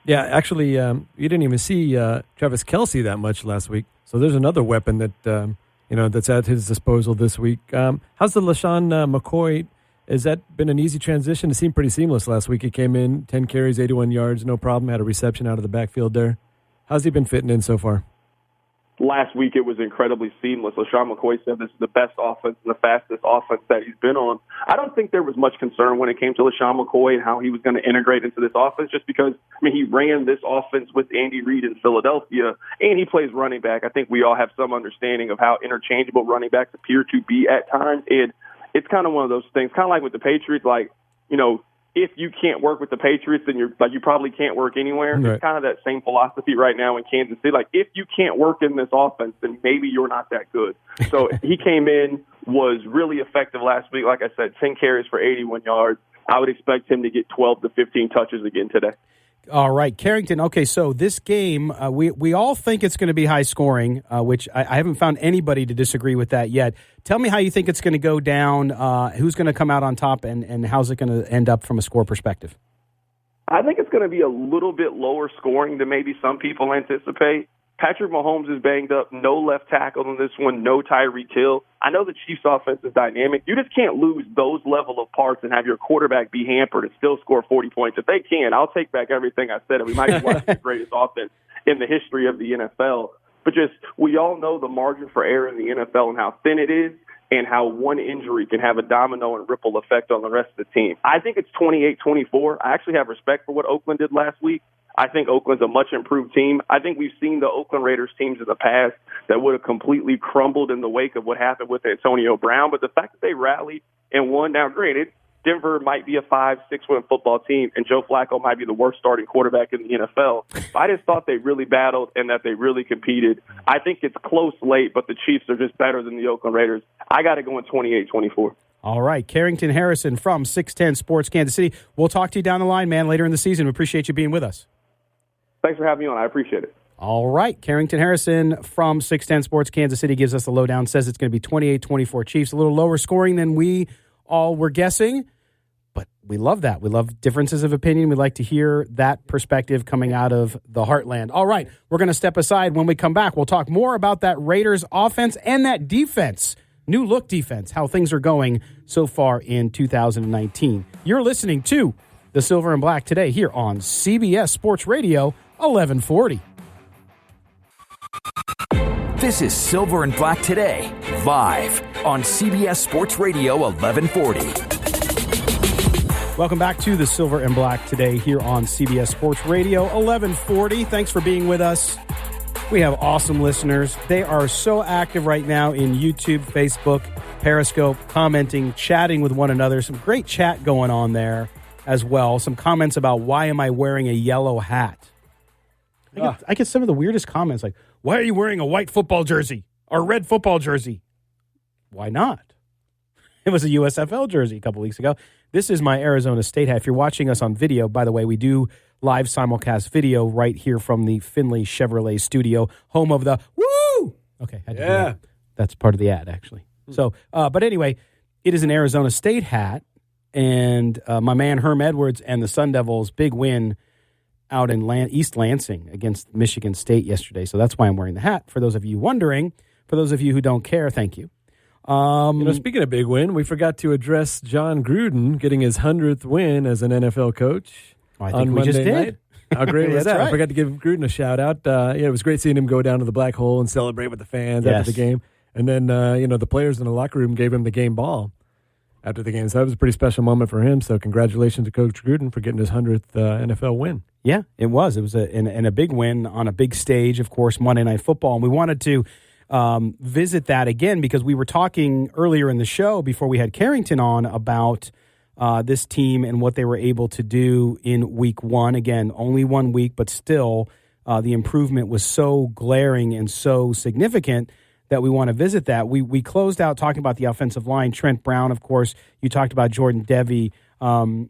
Speaker 10: Yeah, actually, you didn't even see Travis Kelce that much last week. So there's another weapon that that's at his disposal this week. How's the Lesean McCoy? Has that been an easy transition? It seemed pretty seamless last week. He came in, 10 carries, 81 yards, no problem. Had a reception out of the backfield there. How's he been fitting in so far?
Speaker 13: Last week it was incredibly seamless. Lesean McCoy said this is the best offense and the fastest offense that he's been on. I don't think there was much concern when it came to Lesean McCoy and how he was going to integrate into this offense just because, he ran this offense with Andy Reid in Philadelphia, and he plays running back. I think we all have some understanding of how interchangeable running backs appear to be at times, and it's kind of one of those things, kind of like with the Patriots, if you can't work with the Patriots, then you probably can't work anywhere. Right. It's kind of that same philosophy right now in Kansas City. Like, if you can't work in this offense, then maybe you're not that good. So he came in, was really effective last week. Like I said, 10 carries for 81 yards. I would expect him to get 12 to 15 touches again today.
Speaker 9: All right, Carrington. Okay, so this game, we all think it's going to be high scoring, which I haven't found anybody to disagree with that yet. Tell me how you think it's going to go down, who's going to come out on top, and how's it going to end up from a score perspective?
Speaker 13: I think it's going to be a little bit lower scoring than maybe some people anticipate. Patrick Mahomes is banged up. No left tackle in this one. No Tyreek Hill. I know the Chiefs' offense is dynamic. You just can't lose those level of parts and have your quarterback be hampered and still score 40 points. If they can, I'll take back everything I said, and we might be watching the greatest offense in the history of the NFL. But we all know the margin for error in the NFL and how thin it is and how one injury can have a domino and ripple effect on the rest of the team. I think it's 28-24. I actually have respect for what Oakland did last week. I think Oakland's a much improved team. I think we've seen the Oakland Raiders teams in the past that would have completely crumbled in the wake of what happened with Antonio Brown. But the fact that they rallied and won, now granted, Denver might be a 5-6 win football team, and Joe Flacco might be the worst starting quarterback in the NFL. But I just thought they really battled and that they really competed. I think it's close late, but the Chiefs are just better than the Oakland Raiders. I got to go in 28-24.
Speaker 9: All right, Carrington Harrison from 610 Sports Kansas City. We'll talk to you down the line, man, later in the season. We appreciate you being with us.
Speaker 13: Thanks for having me on. I appreciate it.
Speaker 9: All right. Carrington Harrison from 610 Sports Kansas City gives us the lowdown, says it's going to be 28-24 Chiefs. A little lower scoring than we all were guessing, but we love that. We love differences of opinion. We like to hear that perspective coming out of the heartland. All right. We're going to step aside. When we come back, we'll talk more about that Raiders offense and that defense, new look defense, how things are going so far in 2019. You're listening to The Silver and Black today here on CBS Sports Radio 1140.
Speaker 1: This is Silver and Black Today, live on CBS Sports Radio 1140.
Speaker 9: Welcome back to the Silver and Black today here on CBS Sports Radio 1140. Thanks for being with us. We have awesome listeners. They are so active right now in YouTube, Facebook, Periscope, commenting, chatting with one another. Some great chat going on there as well. Some comments about why am I wearing a yellow hat? I get some of the weirdest comments like, why are you wearing a white football jersey or red football jersey? Why not? It was a USFL jersey a couple weeks ago. This is my Arizona State hat. If you're watching us on video, by the way, we do live simulcast video right here from the Findlay Chevrolet studio, home of the woo! Okay, had to do that. That's part of the ad, actually. So, but anyway, it is an Arizona State hat, and my man Herm Edwards and the Sun Devils' big win out in East Lansing against Michigan State yesterday. So that's why I'm wearing the hat. For those of you wondering, for those of you who don't care, thank you.
Speaker 10: Speaking of big win, we forgot to address Jon Gruden getting his 100th win as an NFL coach.
Speaker 9: I think we just did.
Speaker 10: Night. How great was that?
Speaker 9: Right.
Speaker 10: I forgot to give Gruden a shout out. It was great seeing him go down to the black hole and celebrate with the fans after the game. And then, the players in the locker room gave him the game ball after the game. So that was a pretty special moment for him. So congratulations to Coach Gruden for getting his 100th NFL win. Yeah, it was. It was a big win on a big stage, of course, Monday Night Football. And we wanted to visit that again because we were talking earlier in the show before we had Carrington on about this team and what they were able to do in week one. Again, only 1 week, but still the improvement was so glaring and so significant that we want to visit that. We closed out talking about the offensive line. Trent Brown, of course. You talked about Jordan Devey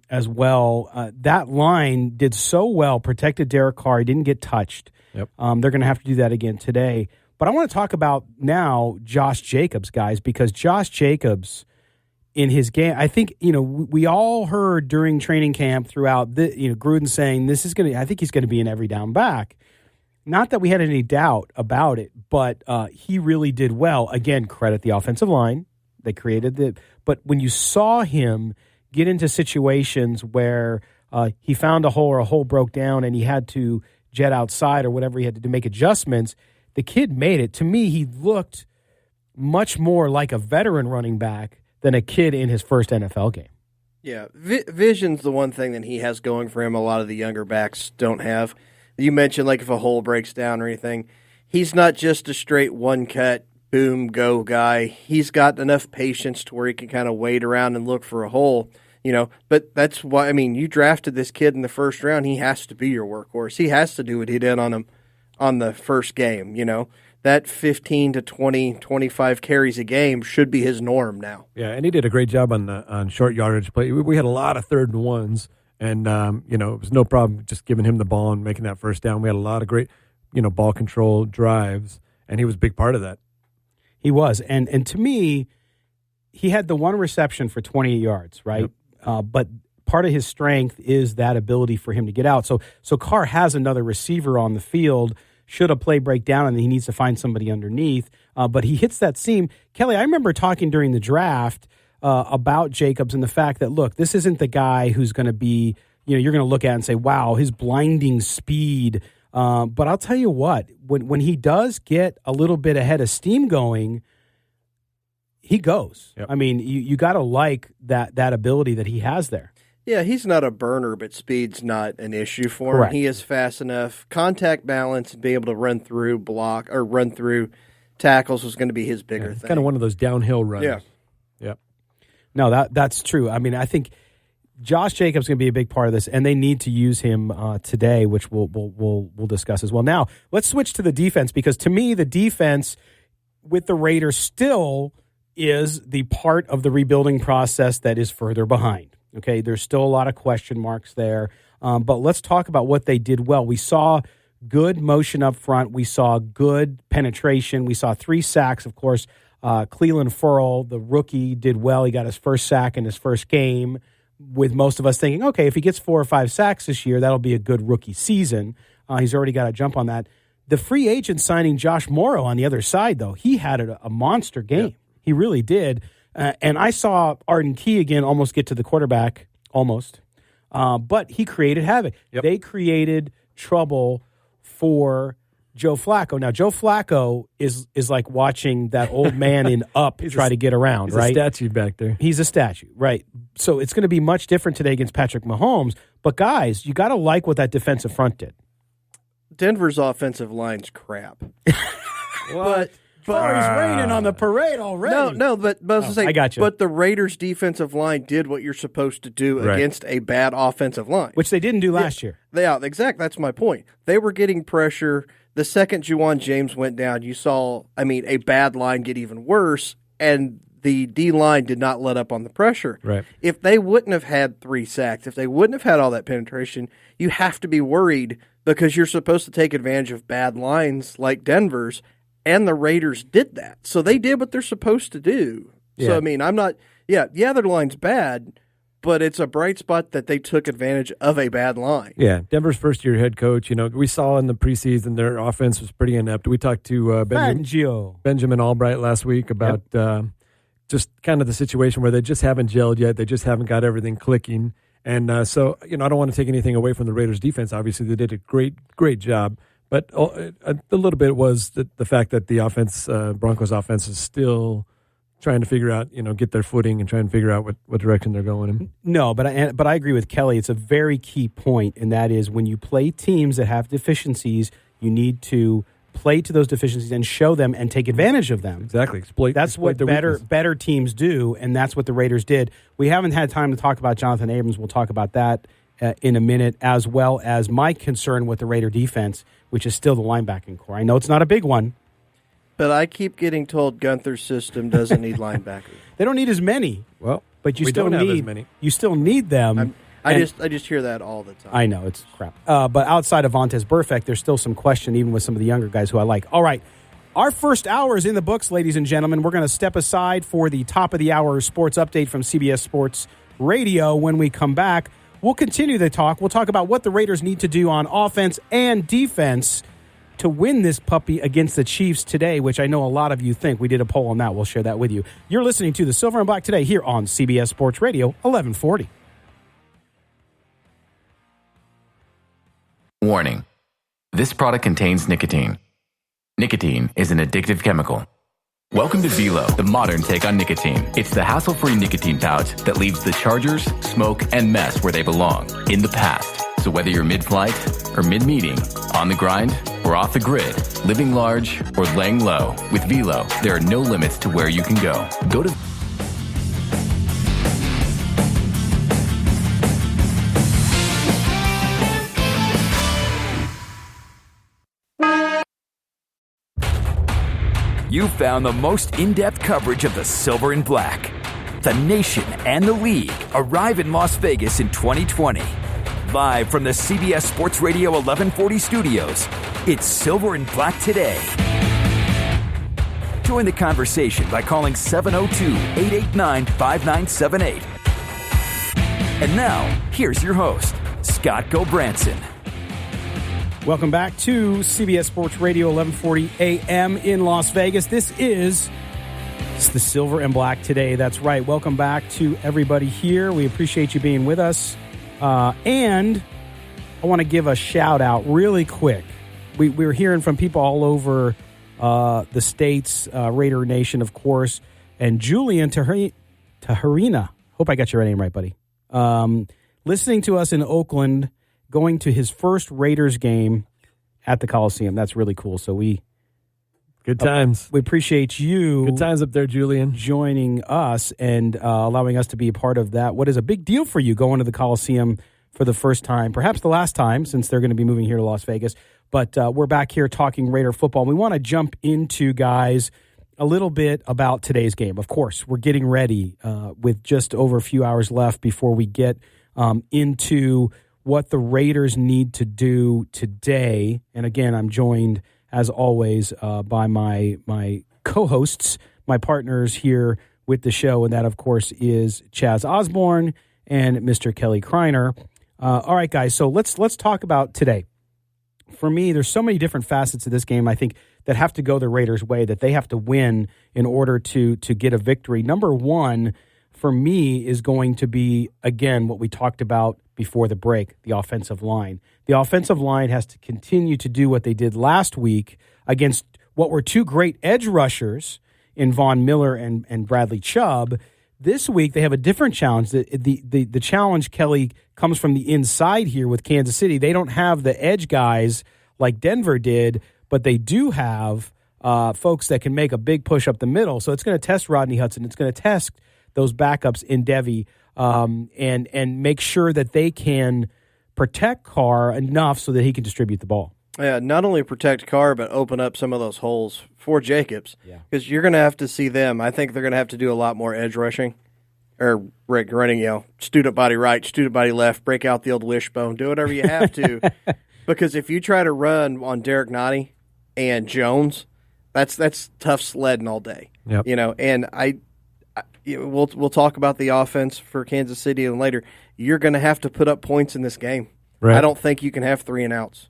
Speaker 10: as well. That line did so well, protected Derek Carr. He didn't get touched. Yep. They're going to have to do that again today. But I want to talk about now Josh Jacobs, guys, because Josh Jacobs in his game, I think, we all heard during training camp throughout Gruden saying I think he's going to be an every down back. Not that we had any doubt about it, but he really did well. Again, credit the offensive line. They created but when you saw him get into situations where he found a hole or a hole broke down and he had to jet outside or whatever he had to do, make adjustments, the kid made it. To me, he looked much more like a veteran running back than a kid in his first NFL game.
Speaker 11: Yeah, vision's the one thing that he has going for him a lot of the younger backs don't have. You mentioned, like, if a hole breaks down or anything, he's not just a straight one-cut, boom, go guy. He's got enough patience to where he can kind of wait around and look for a hole, But that's why, you drafted this kid in the first round. He has to be your workhorse. He has to do what he did on the first game, That 15 to 20, 25 carries a game should be his norm now. Yeah, and he did a great job on short yardage play. We had a lot of 3rd and 1s, and, it was no problem just giving him the ball and making that first down. We had a lot of great, ball control drives, and he was a big part of that. He was, and to me, he had the one reception for 28 yards, right? Yep. But part of his strength is that ability for him to get out. So Carr has another receiver on the field. Should a play break down and he needs to find somebody underneath, but he hits that seam. Kelly, I remember talking during the draft about Jacobs and the fact that, look, this isn't the guy who's going to be, you're going to look at and say, wow, his blinding speed. But I'll tell you what, when he does get a little bit ahead of steam going, he goes. Yep. You got to like that ability that he has there. Yeah, he's not a burner, but speed's not an issue for him. Correct. He is fast enough. Contact balance and being able to run through tackles was going to be his bigger thing. Kind of one of those downhill runners. Yeah. Yep. No, that's true. I think Josh Jacobs is going to be a big part of this, and they need to use him today, which we'll discuss as well. Now, let's switch to the defense, because to me, the defense with the Raiders still is the part of the rebuilding process that is further behind. Okay, there's still a lot of question marks there, but let's talk about what they did well. We saw good motion up front. We saw good penetration. We saw 3 sacks, of course. Cleveland Ferrell, the rookie, did well. He got his first sack in his first game, with most of us thinking, okay, if he gets 4 or 5 sacks this year, that'll be a good rookie season. He's already got a jump on that. The free agent signing Josh Morrow on the other side, though, he had a monster game. Yep. He really did. And I saw Arden Key again almost get to the quarterback, but he created havoc. Yep. They created trouble for
Speaker 9: Joe Flacco. Now, Joe Flacco is like watching that old man in Up try to get around, right?
Speaker 10: He's a statue back there.
Speaker 9: He's a statue, right? So it's going to be much different today against Patrick Mahomes. But, guys, you got to like what that defensive front did.
Speaker 11: Denver's offensive line's crap.
Speaker 9: But he's raining on the parade already.
Speaker 11: But I was gonna say,
Speaker 9: I got you.
Speaker 11: But the Raiders' defensive line did what you're supposed to do against a bad offensive line,
Speaker 9: which they didn't do last year.
Speaker 11: Exactly. That's my point. They were getting pressure. The second Juwan James went down, you saw, a bad line get even worse, and the D line did not let up on the pressure.
Speaker 10: Right.
Speaker 11: If they wouldn't have had 3 sacks, if they wouldn't have had all that penetration, you have to be worried because you're supposed to take advantage of bad lines like Denver's. And the Raiders did that. So they did what they're supposed to do.
Speaker 10: Yeah.
Speaker 11: So, I'm not – their line's bad, but it's a bright spot that they took advantage of a bad line.
Speaker 10: Yeah, Denver's first-year head coach, we saw in the preseason their offense was pretty inept. We talked to Benjamin Albright last week about just kind of the situation where they just haven't gelled yet. They just haven't got everything clicking. And so, I don't want to take anything away from the Raiders' defense. Obviously, they did a great job. But a little bit was the fact that the offense, Broncos offense, is still trying to figure out, get their footing and trying to figure out what direction they're going in.
Speaker 9: No, but I agree with Kelly. It's a very key point, and that is when you play teams that have deficiencies, you need to play to those deficiencies and show them and take advantage of them.
Speaker 10: Exactly.
Speaker 9: That's what better teams do, and that's what the Raiders did. We haven't had time to talk about Jonathan Abrams. We'll talk about that in a minute, as well as my concern with the Raider defense, which is still the linebacking core. I know it's not a big one.
Speaker 11: But I keep getting told Gunther's system doesn't need linebackers.
Speaker 9: They don't need as many.
Speaker 10: Well,
Speaker 9: but you
Speaker 10: still
Speaker 9: need them.
Speaker 11: I just hear that all the time.
Speaker 9: I know, it's crap. But outside of Vontaze Burfict, there's still some question, even with some of the younger guys who I like. All right. Our first hour is in the books, ladies and gentlemen. We're going to step aside for the top of the hour sports update from CBS Sports Radio. When we come back, we'll continue the talk. We'll talk about what the Raiders need to do on offense and defense to win this puppy against the Chiefs today, which I know a lot of you think. We did a poll on that. We'll share that with you. You're listening to the Silver and Black today here on CBS Sports Radio, 1140.
Speaker 14: Warning. This product contains nicotine. Nicotine is an addictive chemical. Welcome to Velo, the modern take on nicotine. It's the hassle-free nicotine pouch that leaves the chargers, smoke, and mess where they belong, in the past. So whether you're mid-flight or mid-meeting, on the grind or off the grid, living large or laying low, with Velo, there are no limits to where you can go. Go to
Speaker 1: You found the most in-depth coverage of the Silver and Black. The nation and the league arrive in Las Vegas in 2020. Live from the CBS Sports Radio 1140 studios, it's Silver and Black today. Join the conversation by calling 702-889-5978. And now, here's your host, Scott Gobranson.
Speaker 9: Welcome back to CBS Sports Radio, 1140 a.m. in Las Vegas. It's the Silver and Black today. That's right. Welcome back to everybody here. We appreciate you being with us. And I want to give a shout out really quick. We're hearing from people all over the states, Raider Nation, of course, and Julian Taharina. Hope I got your name right, buddy. Listening to us in Oakland, going to his first Raiders game at the Coliseum. That's really cool. So
Speaker 10: good times.
Speaker 9: We appreciate you.
Speaker 10: Good times up there, Julian.
Speaker 9: Joining us and allowing us to be a part of that. What is a big deal for you going to the Coliseum for the first time, perhaps the last time, since they're going to be moving here to Las Vegas. But we're back here talking Raider football. We want to jump into, guys, a little bit about today's game. Of course, we're getting ready with just over a few hours left before we get into what the Raiders need to do today. And again, I'm joined, as always, by my co-hosts, my partners here with the show, and that, of course, is Chaz Osborne and Mr. Kelly Kreiner. All right, guys, so let's talk about today. For me, there's so many different facets of this game, I think, that have to go the Raiders' way, that they have to win in order to get a victory. Number one, for me, is going to be, again, what we talked about before the break, the offensive line. The offensive line has to continue to do what they did last week against what were two great edge rushers in Von Miller and Bradley Chubb. This week, they have a different challenge. The challenge, Kelly, comes from the inside here with Kansas City. They don't have the edge guys like Denver did, but they do have folks that can make a big push up the middle. So it's going to test Rodney Hudson. It's going to test those backups in Devy and make sure that they can protect Carr enough so that he can distribute the ball.
Speaker 11: Yeah, not only protect Carr, but open up some of those holes for Jacobs. Because you're going to have to see them. I think they're going to have to do a lot more edge rushing. Or running, student body right, student body left, break out the old wishbone, do whatever you have to. Because if you try to run on Derek Nottie and Jones, that's tough sledding all day.
Speaker 10: Yep.
Speaker 11: And we'll talk about the offense for Kansas City and later. You're going to have to put up points in this game.
Speaker 10: Right.
Speaker 11: I don't think you can have 3 and outs.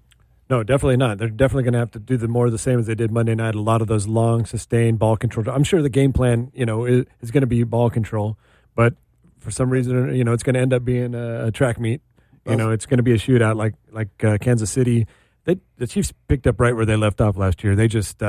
Speaker 10: No, definitely not. They're definitely going to have to do more of the same as they did Monday night. A lot of those long, sustained ball control. I'm sure the game plan, is going to be ball control, but for some reason, it's going to end up being a track meet. It's going to be a shootout like Kansas City. The Chiefs picked up right where they left off last year. They just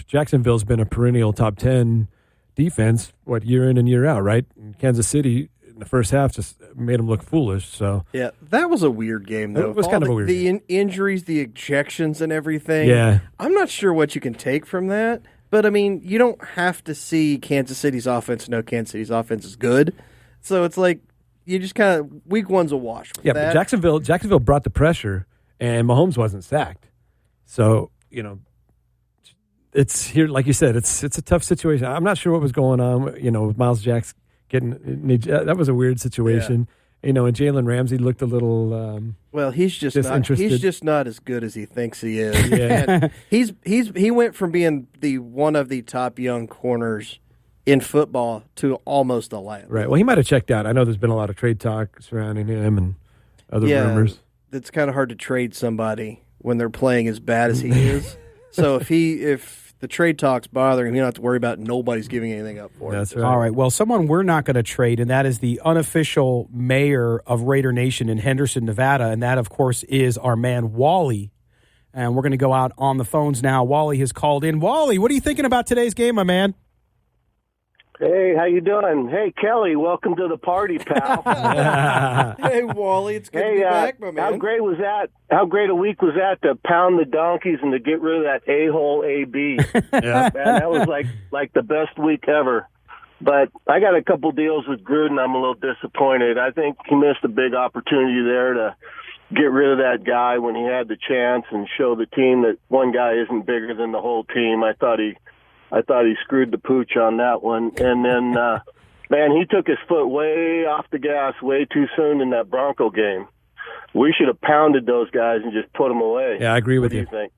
Speaker 10: Jacksonville's been a perennial top 10 defense, year in and year out, right? And Kansas City in the first half just made them look foolish. So
Speaker 11: yeah, that was a weird game, though.
Speaker 10: It was kind of a weird game.
Speaker 11: The injuries, the ejections, and everything.
Speaker 10: Yeah.
Speaker 11: I'm not sure what you can take from that, but, you don't have to see Kansas City's offense to know Kansas City's offense is good. So it's like you just kind of – week one's a wash.
Speaker 10: Yeah, but Jacksonville brought the pressure, and Mahomes wasn't sacked. So, it's here, like you said, it's a tough situation. I'm not sure what was going on, with Miles Jacks getting that was a weird situation. And Jalen Ramsey looked a little
Speaker 11: well, he's just not as good as he thinks he is.
Speaker 10: Yeah.
Speaker 11: he went from being one of the top young corners in football to almost a liability.
Speaker 10: Right. Well, he might have checked out. I know there's been a lot of trade talk surrounding him and other rumors.
Speaker 11: It's kind of hard to trade somebody when they're playing as bad as he is. So if the trade talk's bothering him, you don't have to worry about nobody's giving anything up for him.
Speaker 10: That's right.
Speaker 9: All right. Well, someone we're not going to trade, and that is the unofficial mayor of Raider Nation in Henderson, Nevada, and that, of course, is our man Wally. And we're going to go out on the phones now. Wally has called in. Wally, what are you thinking about today's game, my man?
Speaker 15: Hey, how you doing? Hey, Kelly, welcome to the party, pal.
Speaker 11: Hey, Wally, it's good to be back, my man.
Speaker 15: How great was that? How great a week was that to pound the donkeys and to get rid of that a-hole AB?
Speaker 10: Yeah.
Speaker 15: Man, that was like the best week ever. But I got a couple deals with Gruden. I'm a little disappointed. I think he missed a big opportunity there to get rid of that guy when he had the chance and show the team that one guy isn't bigger than the whole team. I thought he screwed the pooch on that one. And then, man, he took his foot way off the gas way too soon in that Bronco game. We should have pounded those guys and just put them away.
Speaker 10: Yeah, I agree with
Speaker 15: you.
Speaker 10: you.
Speaker 15: What do you think?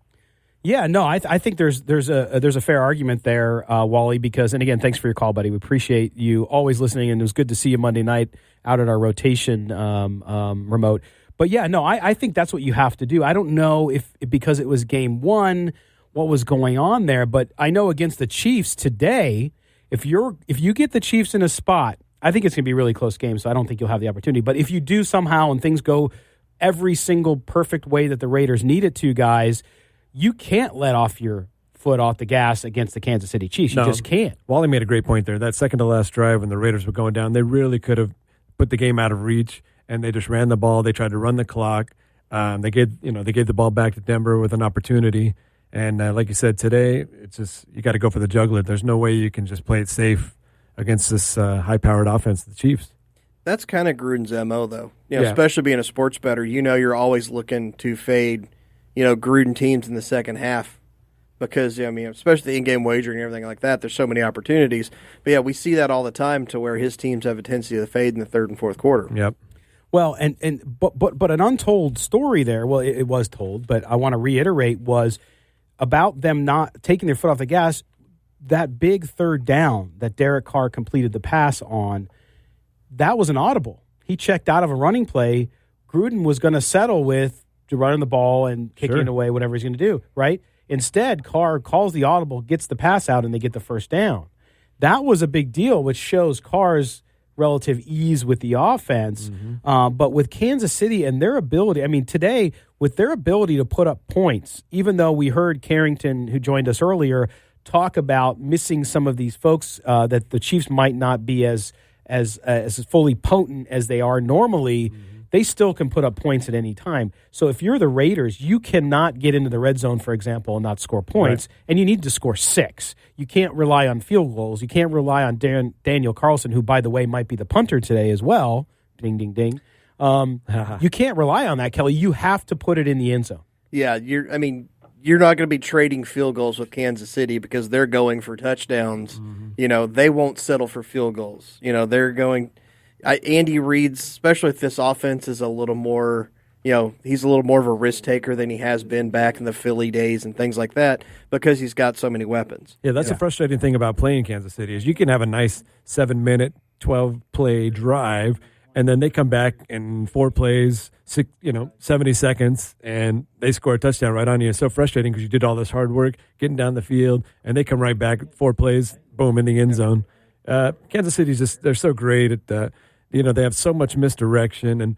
Speaker 9: Yeah, no, I think there's a fair argument there, Wally, because, and again, thanks for your call, buddy. We appreciate you always listening, and it was good to see you Monday night out at our rotation remote. But, yeah, no, I think that's what you have to do. I don't know if because it was game one, what was going on there, but I know against the Chiefs today, if you get the Chiefs in a spot, I think it's going to be a really close game, so I don't think you'll have the opportunity. But if you do somehow and things go every single perfect way that the Raiders need it to, guys, you can't let off your foot off the gas against the Kansas City Chiefs. You just can't.
Speaker 10: Wally made a great point there. That second to last drive when the Raiders were going down, they really could have put the game out of reach, and they just ran the ball. They tried to run the clock. They gave the ball back to Denver with an opportunity. And like you said, today, it's just you got to go for the jugular. There's no way you can just play it safe against this high-powered offense, the Chiefs.
Speaker 11: That's kind of Gruden's MO, though. Especially being a sports bettor, you're always looking to fade, Gruden teams in the second half because, especially the in-game wagering and everything like that, there's so many opportunities. But, yeah, we see that all the time to where his teams have a tendency to fade in the third and fourth quarter.
Speaker 10: Yep.
Speaker 9: Well, but an untold story there, well, it was told, but I want to reiterate, was about them not taking their foot off the gas. That big third down that Derek Carr completed the pass on, that was an audible. He checked out of a running play. Gruden was going to settle with running the ball and kicking it away, whatever he's going to do, right? Instead, Carr calls the audible, gets the pass out, and they get the first down. That was a big deal, which shows Carr's relative ease with the offense. But with Kansas City and their ability, I mean, today, with their ability to put up points, even though we heard Carrington, who joined us earlier, talk about missing some of these folks, that the Chiefs might not be as fully potent as they are normally, they still can put up points at any time. So if you're the Raiders, you cannot get into the red zone, for example, and not score points, and you need to score 6. You can't rely on field goals. You can't rely on Daniel Carlson, who, by the way, might be the punter today as well. Ding, ding, ding. You can't rely on that, Kelly. You have to put it in the end zone.
Speaker 11: Yeah, you're not going to be trading field goals with Kansas City because they're going for touchdowns. They won't settle for field goals. They're going – Andy Reid's, especially if this offense is a little more, he's a little more of a risk taker than he has been back in the Philly days and things like that because he's got so many weapons.
Speaker 10: Yeah, that's the frustrating thing about playing Kansas City is you can have a nice 7-minute, 12-play drive, and then they come back in 4 plays, 70 seconds, and they score a touchdown right on you. It's so frustrating because you did all this hard work getting down the field, and they come right back, 4 plays, boom, in the end zone. Kansas City's they're so great at they have so much misdirection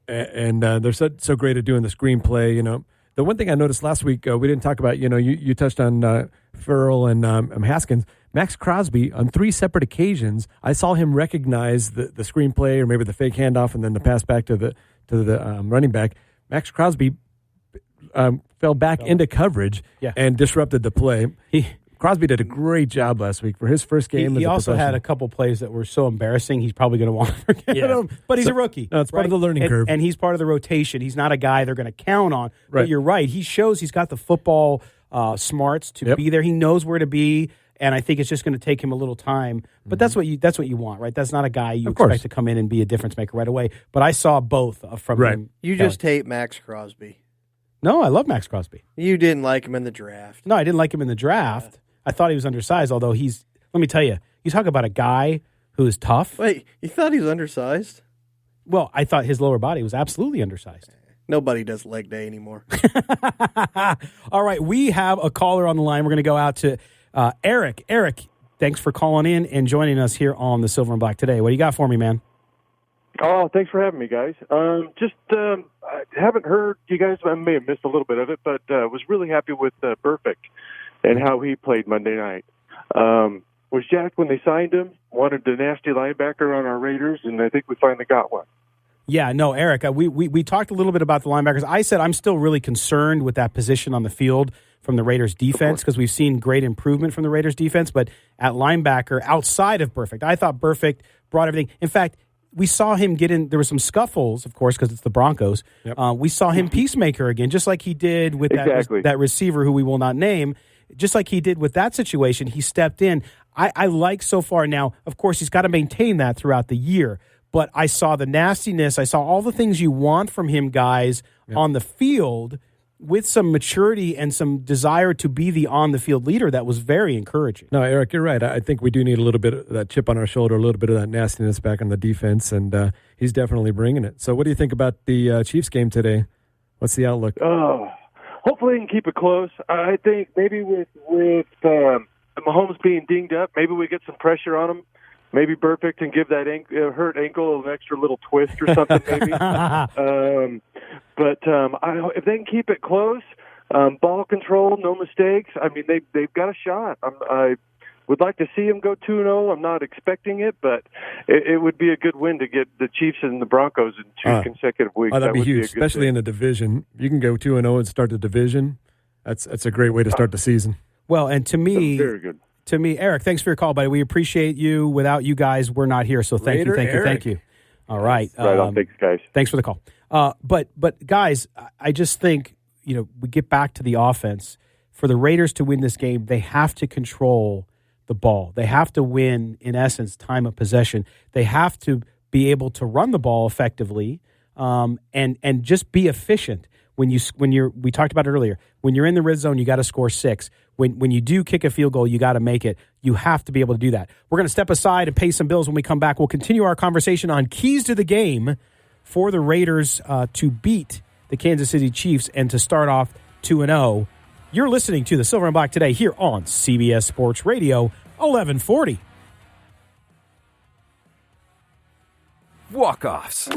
Speaker 10: and they're so great at doing the screenplay. The one thing I noticed last week, we didn't talk about, you touched on Farrell and Haskins. Max Crosby, on 3 separate occasions, I saw him recognize the screenplay or maybe the fake handoff and then the pass back to the running back. Max Crosby fell back into coverage and disrupted the play. Crosby did a great job last week for his first game.
Speaker 9: He also had a couple plays that were so embarrassing, he's probably going to want to forget them. But he's a rookie.
Speaker 10: No, it's part of the learning curve.
Speaker 9: And he's part of the rotation. He's not a guy they're going to count on. Right. But you're right. He shows he's got the football smarts to be there. He knows where to be. And I think it's just going to take him a little time. But that's what you want, right? That's not a guy you expect to come in and be a difference maker right away. But I saw both from him.
Speaker 11: You just hate Max Crosby.
Speaker 9: No, I love Max Crosby.
Speaker 11: You didn't like him in the draft.
Speaker 9: No, I didn't like him in the draft. I thought he was undersized, although let me tell you, you talk about a guy who is tough.
Speaker 11: Wait, you thought he was undersized?
Speaker 9: Well, I thought his lower body was absolutely undersized.
Speaker 11: Nobody does leg day anymore.
Speaker 9: All right, we have a caller on the line. We're going to go out to Eric. Eric, thanks for calling in and joining us here on the Silver and Black today. What do you got for me, man?
Speaker 16: Oh, thanks for having me, guys. I haven't heard you guys. I may have missed a little bit of it, but was really happy with Perfect and how he played Monday night. Was jacked when they signed him, wanted the nasty linebacker on our Raiders, and I think we finally got one.
Speaker 9: Yeah, no, Eric, we talked a little bit about the linebackers. I said I'm still really concerned with that position on the field from the Raiders defense because we've seen great improvement from the Raiders defense, but at linebacker, outside of Perfect, I thought Perfect brought everything. In fact, we saw him get in. There were some scuffles, of course, because it's the Broncos. Yep. We saw him peacemaker again, just like he did with that receiver who we will not name. Just like he did with that situation, he stepped in. I like so far now. Of course, he's got to maintain that throughout the year. But I saw the nastiness. I saw all the things you want from him, guys, on the field with some maturity and some desire to be the on-the-field leader. That was very encouraging.
Speaker 10: No, Eric, you're right. I think we do need a little bit of that chip on our shoulder, a little bit of that nastiness back on the defense, and he's definitely bringing it. So what do you think about the Chiefs game today? What's the outlook?
Speaker 16: Hopefully he can keep it close. I think maybe with Mahomes being dinged up, maybe we get some pressure on him. Maybe Perfect and give that hurt ankle an extra little twist or something, maybe. But if they can keep it close, ball control, no mistakes, I mean, they've got a shot. I would like to see them go 2-0. I'm not expecting it, but it would be a good win to get the Chiefs and the Broncos in 2 consecutive weeks.
Speaker 10: Oh, that'd be huge, especially in the division. You can go 2-0 and start the division. That's a great way to start the season.
Speaker 9: Well, and to me,
Speaker 16: very good.
Speaker 9: To me, Eric, thanks for your call, buddy. We appreciate you. Without you guys, we're not here. So thank you. All right.
Speaker 16: Right on. Thanks, guys.
Speaker 9: Thanks for the call. But guys, I just think, we get back to the offense. For the Raiders to win this game, they have to control the ball. They have to win, in essence, time of possession. They have to be able to run the ball effectively and just be efficient. We talked about it earlier. When you're in the red zone, you got to score 6. When you do kick a field goal, you got to make it. You have to be able to do that. We're going to step aside and pay some bills. When we come back, we'll continue our conversation on keys to the game for the Raiders to beat the Kansas City Chiefs and to start off 2-0. You're listening to the Silver and Black today here on CBS Sports Radio 1140.
Speaker 17: walk-offs.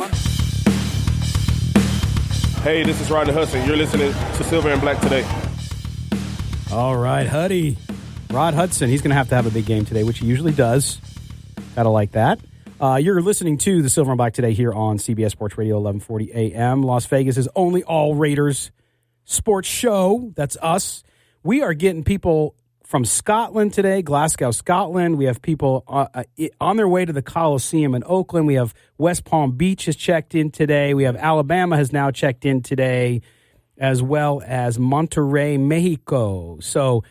Speaker 18: Hey, this is Rodney Hudson. You're listening to Silver and Black today.
Speaker 9: All right, Huddy. Rod Hudson, he's going to have a big game today, which he usually does. Gotta like that. You're listening to the Silver and Black today here on CBS Sports Radio, 1140 AM. Las Vegas' only all Raiders sports show. That's us. We are getting people from Scotland today, Glasgow, Scotland. We have people on their way to the Coliseum in Oakland. We have West Palm Beach has checked in today. We have Alabama has now checked in today, as well as Monterrey, Mexico. So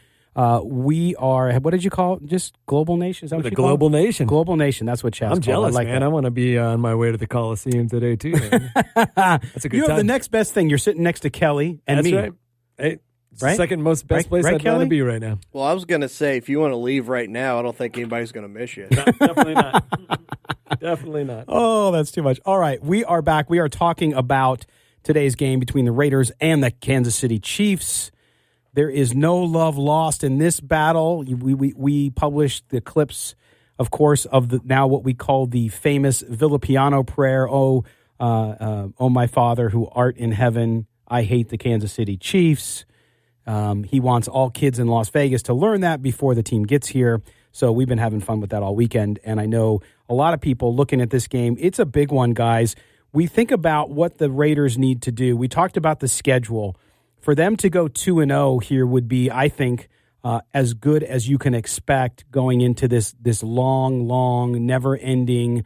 Speaker 9: we are, what did you call it? Just Global Nation? Is that what you call it?
Speaker 10: Global Nation.
Speaker 9: Global Nation. That's what Chaz
Speaker 10: I'm jealous,
Speaker 9: like
Speaker 10: man.
Speaker 9: that.
Speaker 10: I want to be on my way to the Coliseum today, too. Man. That's a good
Speaker 9: You have
Speaker 10: time.
Speaker 9: the next best thing. You're sitting next to Kelly and
Speaker 10: That's
Speaker 9: me.
Speaker 10: right. Hey, it's
Speaker 9: Right?
Speaker 10: the second most best place
Speaker 9: Right,
Speaker 10: I'd want
Speaker 9: Kelly?
Speaker 10: to be right now.
Speaker 11: Well, I was going to say, if you want to leave right now, I don't think anybody's going to miss you.
Speaker 10: Definitely not. Definitely not.
Speaker 9: Oh, that's too much. All right, we are back. We are talking about today's game between the Raiders and the Kansas City Chiefs. There is no love lost in this battle. We published the clips, of course, of the now what we call the famous Villapiano prayer. Oh, my Father who art in heaven, I hate the Kansas City Chiefs. He wants all kids in Las Vegas to learn that before the team gets here. So we've been having fun with that all weekend. And I know a lot of people looking at this game. It's a big one, guys. We think about what the Raiders need to do. We talked about the schedule. For them to go 2-0 here would be, I think, as good as you can expect going into this long, never-ending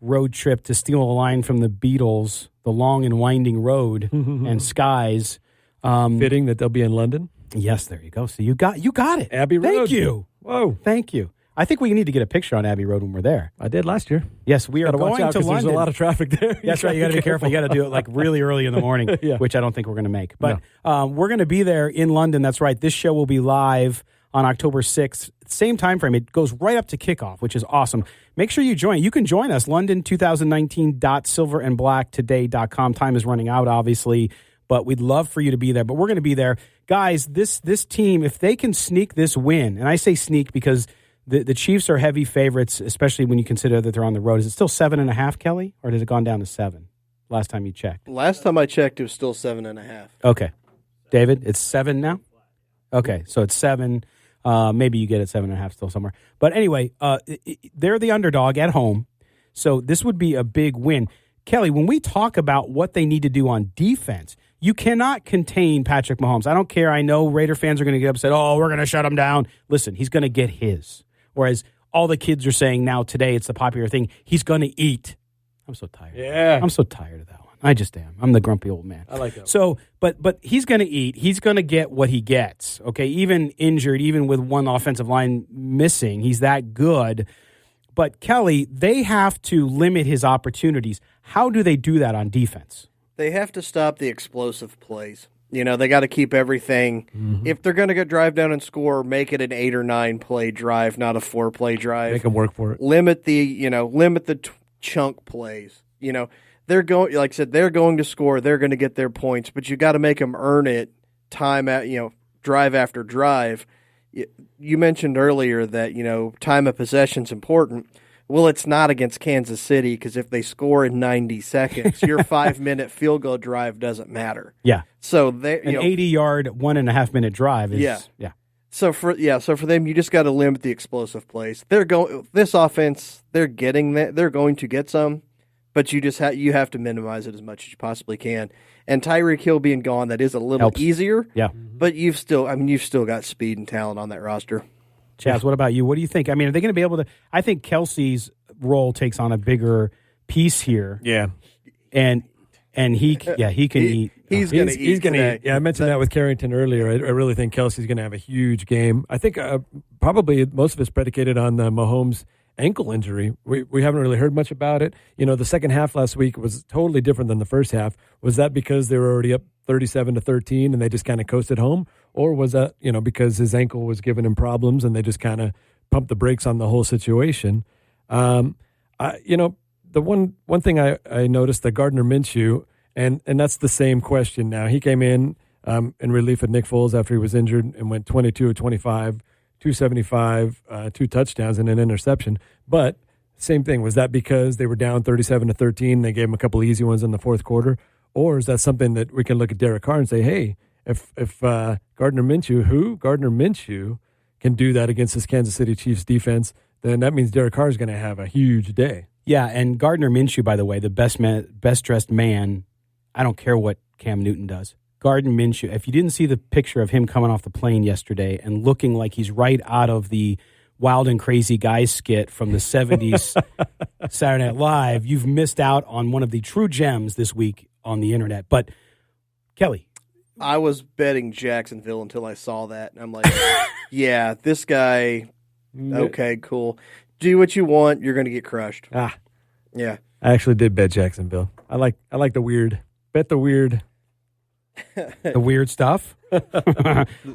Speaker 9: road trip, to steal a line from the Beatles, the long and winding road and skies.
Speaker 10: Fitting that they'll be in London.
Speaker 9: Yes, there you go. So you got it.
Speaker 10: Abbey Road.
Speaker 9: Thank you.
Speaker 10: Whoa.
Speaker 9: Thank you. I think we need to get a picture on Abbey Road when we're there.
Speaker 10: I did last year.
Speaker 9: Yes, we are
Speaker 10: Gotta watch
Speaker 9: going
Speaker 10: out
Speaker 9: to
Speaker 10: 'cause
Speaker 9: London.
Speaker 10: There's a lot of traffic there.
Speaker 9: That's right. You got to be careful. You got to do it like really early in the morning,
Speaker 10: Yeah.
Speaker 9: which I don't think we're going to make. But we're going to be there in London. That's right. This show will be live on October 6th. Same time frame. It goes right up to kickoff, which is awesome. Make sure you join. You can join us. London2019.silverandblacktoday.com. Time is running out, obviously, but we'd love for you to be there. But we're going to be there. Guys, this team, if they can sneak this win, and I say sneak because the Chiefs are heavy favorites, especially when you consider that they're on the road. Is it still 7.5, Kelly, or has it gone down to 7? Last time you checked.
Speaker 11: Last time I checked, it was still 7.5.
Speaker 9: Okay, David, it's 7 now. Okay, so it's 7. Maybe you get it 7.5 still somewhere. But anyway, they're the underdog at home, so this would be a big win. Kelly, when we talk about what they need to do on defense, you cannot contain Patrick Mahomes. I don't care. I know Raider fans are going to get upset. Oh, we're going to shut him down. Listen, he's going to get his. Whereas all the kids are saying now today, it's the popular thing, he's going to eat. I'm so tired.
Speaker 10: Yeah.
Speaker 9: I'm so tired of that one. I just am. I'm the grumpy old man.
Speaker 10: I like that.
Speaker 9: So, but he's going to eat. He's going to get what he gets. Okay, even injured, even with one offensive line missing, he's that good. But Kelly, they have to limit his opportunities. How do they do that on defense?
Speaker 11: They have to stop the explosive plays. You know, they got to keep everything.
Speaker 10: Mm-hmm.
Speaker 11: If they're going to go drive down and score, make it an 8 or 9 play drive, not a 4 play drive.
Speaker 10: Make them work for it.
Speaker 11: Limit the chunk plays. You know, they're going, like I said, they're going to score. They're going to get their points, but you got to make them earn it. Drive after drive. You mentioned earlier that time of possession's important. Well, it's not against Kansas City because if they score in 90 seconds, your 5-minute field goal drive doesn't matter.
Speaker 9: Yeah.
Speaker 11: So they
Speaker 9: an 80-yard 1.5-minute drive is yeah.
Speaker 11: So for them, you just got to limit the explosive plays. This offense, they're getting that. They're going to get some, but you just you have to minimize it as much as you possibly can. And Tyreek Hill being gone, that is a little easier.
Speaker 9: Yeah.
Speaker 11: But you've still got speed and talent on that roster.
Speaker 9: Chaz, what about you? What do you think? I mean, are they going to be able to? I think Kelsey's role takes on a bigger piece here.
Speaker 10: Yeah,
Speaker 9: and he can eat.
Speaker 11: He's going to eat.
Speaker 10: Yeah, I mentioned that with Carrington earlier. I really think Kelsey's going to have a huge game. I think probably most of it's predicated on the Mahomes ankle injury. We haven't really heard much about it. The second half last week was totally different than the first half. Was that because they were already up 37-13 and they just kind of coasted home? Or was that, because his ankle was giving him problems and they just kind of pumped the brakes on the whole situation? The one thing I noticed that Gardner Minshew, and that's the same question now. He came in relief of Nick Foles after he was injured and went 22 of 25, 275, 2 touchdowns and an interception. But Same thing. Was that because they were down 37-13? They gave them a couple easy ones in the fourth quarter, or is that something that we can look at Derek Carr and say, hey, if Gardner Minshew can do that against this Kansas City Chiefs defense, then that means Derek Carr is going to have a huge day.
Speaker 9: Yeah, and Gardner Minshew, by the way, the best dressed man. I don't care what Cam Newton does. Gardner Minshew, if you didn't see the picture of him coming off the plane yesterday and looking like he's right out of the Wild and Crazy Guys skit from the 70s Saturday Night Live, you've missed out on one of the true gems this week on the internet. But, Kelly.
Speaker 11: I was betting Jacksonville until I saw that. And I'm like, yeah, this guy, okay, cool. Do what you want, you're going to get crushed. Yeah.
Speaker 10: I actually did bet Jacksonville. I like the weird. Bet the weird.
Speaker 9: The weird stuff?
Speaker 10: No,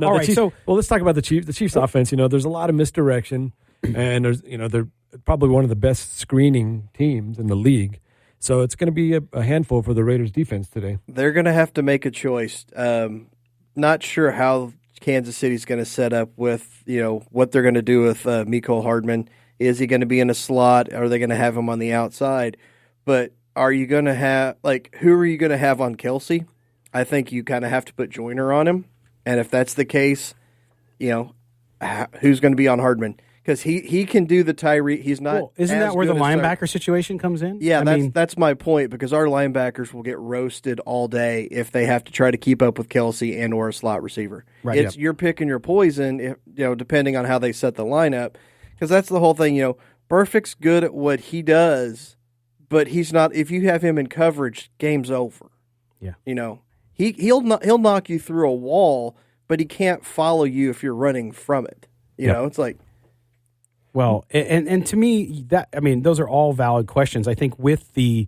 Speaker 9: all right,
Speaker 10: well, let's talk about the Chiefs. The Chiefs offense, there's a lot of misdirection, and they're probably one of the best screening teams in the league. So it's going to be a handful for the Raiders defense today.
Speaker 11: They're going to have to make a choice. Not sure how Kansas City's going to set up with, what they're going to do with Mecole Hardman. Is he going to be in a slot? Are they going to have him on the outside? But are you going to have, who are you going to have on Kelsey? I think you kind of have to put Joyner on him. And if that's the case, who's going to be on Hardman? Because he can do the Tyree. He's not.
Speaker 9: Well, isn't that where the linebacker situation comes in?
Speaker 11: Yeah, that's my point, because our linebackers will get roasted all day if they have to try to keep up with Kelsey and or a slot receiver.
Speaker 9: Right.
Speaker 11: You're picking your poison, depending on how they set the lineup. Because that's the whole thing. Burfict's good at what he does, but he's not. If you have him in coverage, game's over.
Speaker 9: Yeah.
Speaker 11: He'll knock you through a wall, but he can't follow you if you're running from it. It's like.
Speaker 9: Well, and to me, those are all valid questions. I think with the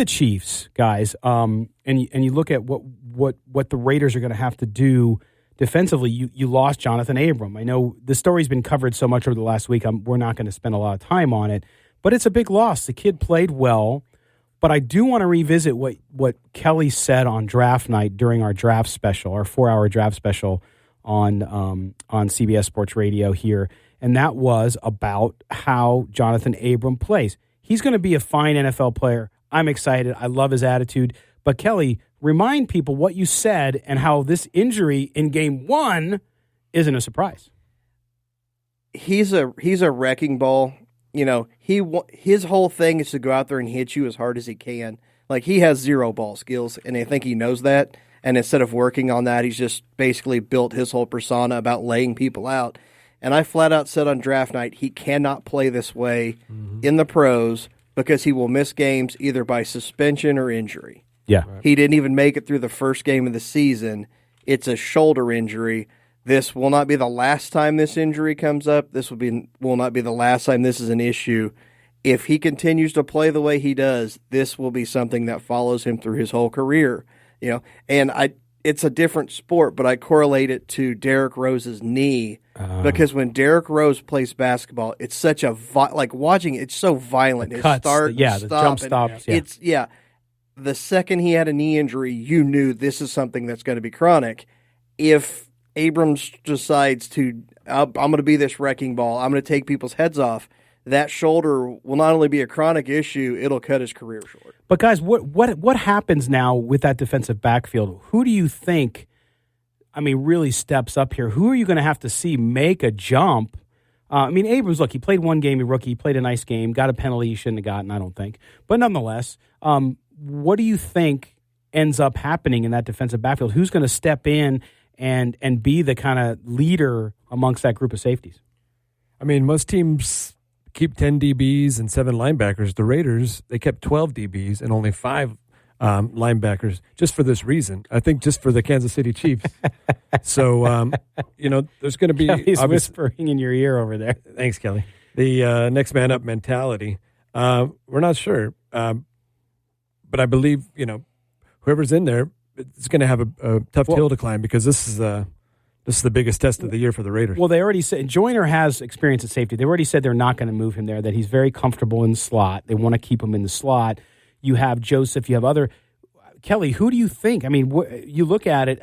Speaker 9: Chiefs, guys, and you look at what the Raiders are going to have to do defensively. You lost Jonathan Abrams. I know the story's been covered so much over the last week. We're not going to spend a lot of time on it, but it's a big loss. The kid played well, but I do want to revisit what Kelly said on draft night during our draft special, our 4-hour draft special on CBS Sports Radio here. And that was about how Jonathan Abrams plays. He's going to be a fine NFL player. I'm excited. I love his attitude. But, Kelly, remind people what you said and how this injury in Game 1 isn't a surprise.
Speaker 11: He's a wrecking ball. His whole thing is to go out there and hit you as hard as he can. He has zero ball skills, and I think he knows that. And instead of working on that, he's just basically built his whole persona about laying people out. And I flat out said on draft night, he cannot play this way in the pros because he will miss games either by suspension or injury.
Speaker 9: Yeah.
Speaker 11: Right. He didn't even make it through the first game of the season. It's a shoulder injury. This will not be the last time this injury comes up. This will not be the last time this is an issue. If he continues to play the way he does, this will be something that follows him through his whole career. And it's a different sport, but I correlate it to Derrick Rose's knee because when Derrick Rose plays basketball, it's such a watching it, it's so violent.
Speaker 9: The cuts,
Speaker 11: the
Speaker 9: jump stops.
Speaker 11: The second he had a knee injury, you knew this is something that's going to be chronic. If Abrams decides to, I'm going to be this wrecking ball, I'm going to take people's heads off, that shoulder will not only be a chronic issue, it'll cut his career short.
Speaker 9: But guys, what happens now with that defensive backfield? Who do you think, really steps up here? Who are you going to have to see make a jump? Abrams, look, he played one game, a rookie, he played a nice game, got a penalty he shouldn't have gotten, I don't think. But nonetheless, what do you think ends up happening in that defensive backfield? Who's going to step in and be the kind of leader amongst that group of safeties?
Speaker 10: Most teams keep 10 DBs and 7 linebackers. The Raiders, they kept 12 DBs and only 5 linebackers just for this reason. I think just for the Kansas City Chiefs. So, there's going to be...
Speaker 9: Kelly's whispering in your ear over there.
Speaker 10: Thanks, Kelly. The next man up mentality. We're not sure. But I believe, whoever's in there is going to have a tough hill to climb because this is the biggest test of the year for the Raiders.
Speaker 9: Well, they already said Joyner has experience at safety. They already said they're not going to move him there, that he's very comfortable in the slot. They want to keep him in the slot. You have Joseph. You have other. Kelly, who do you think? You look at it.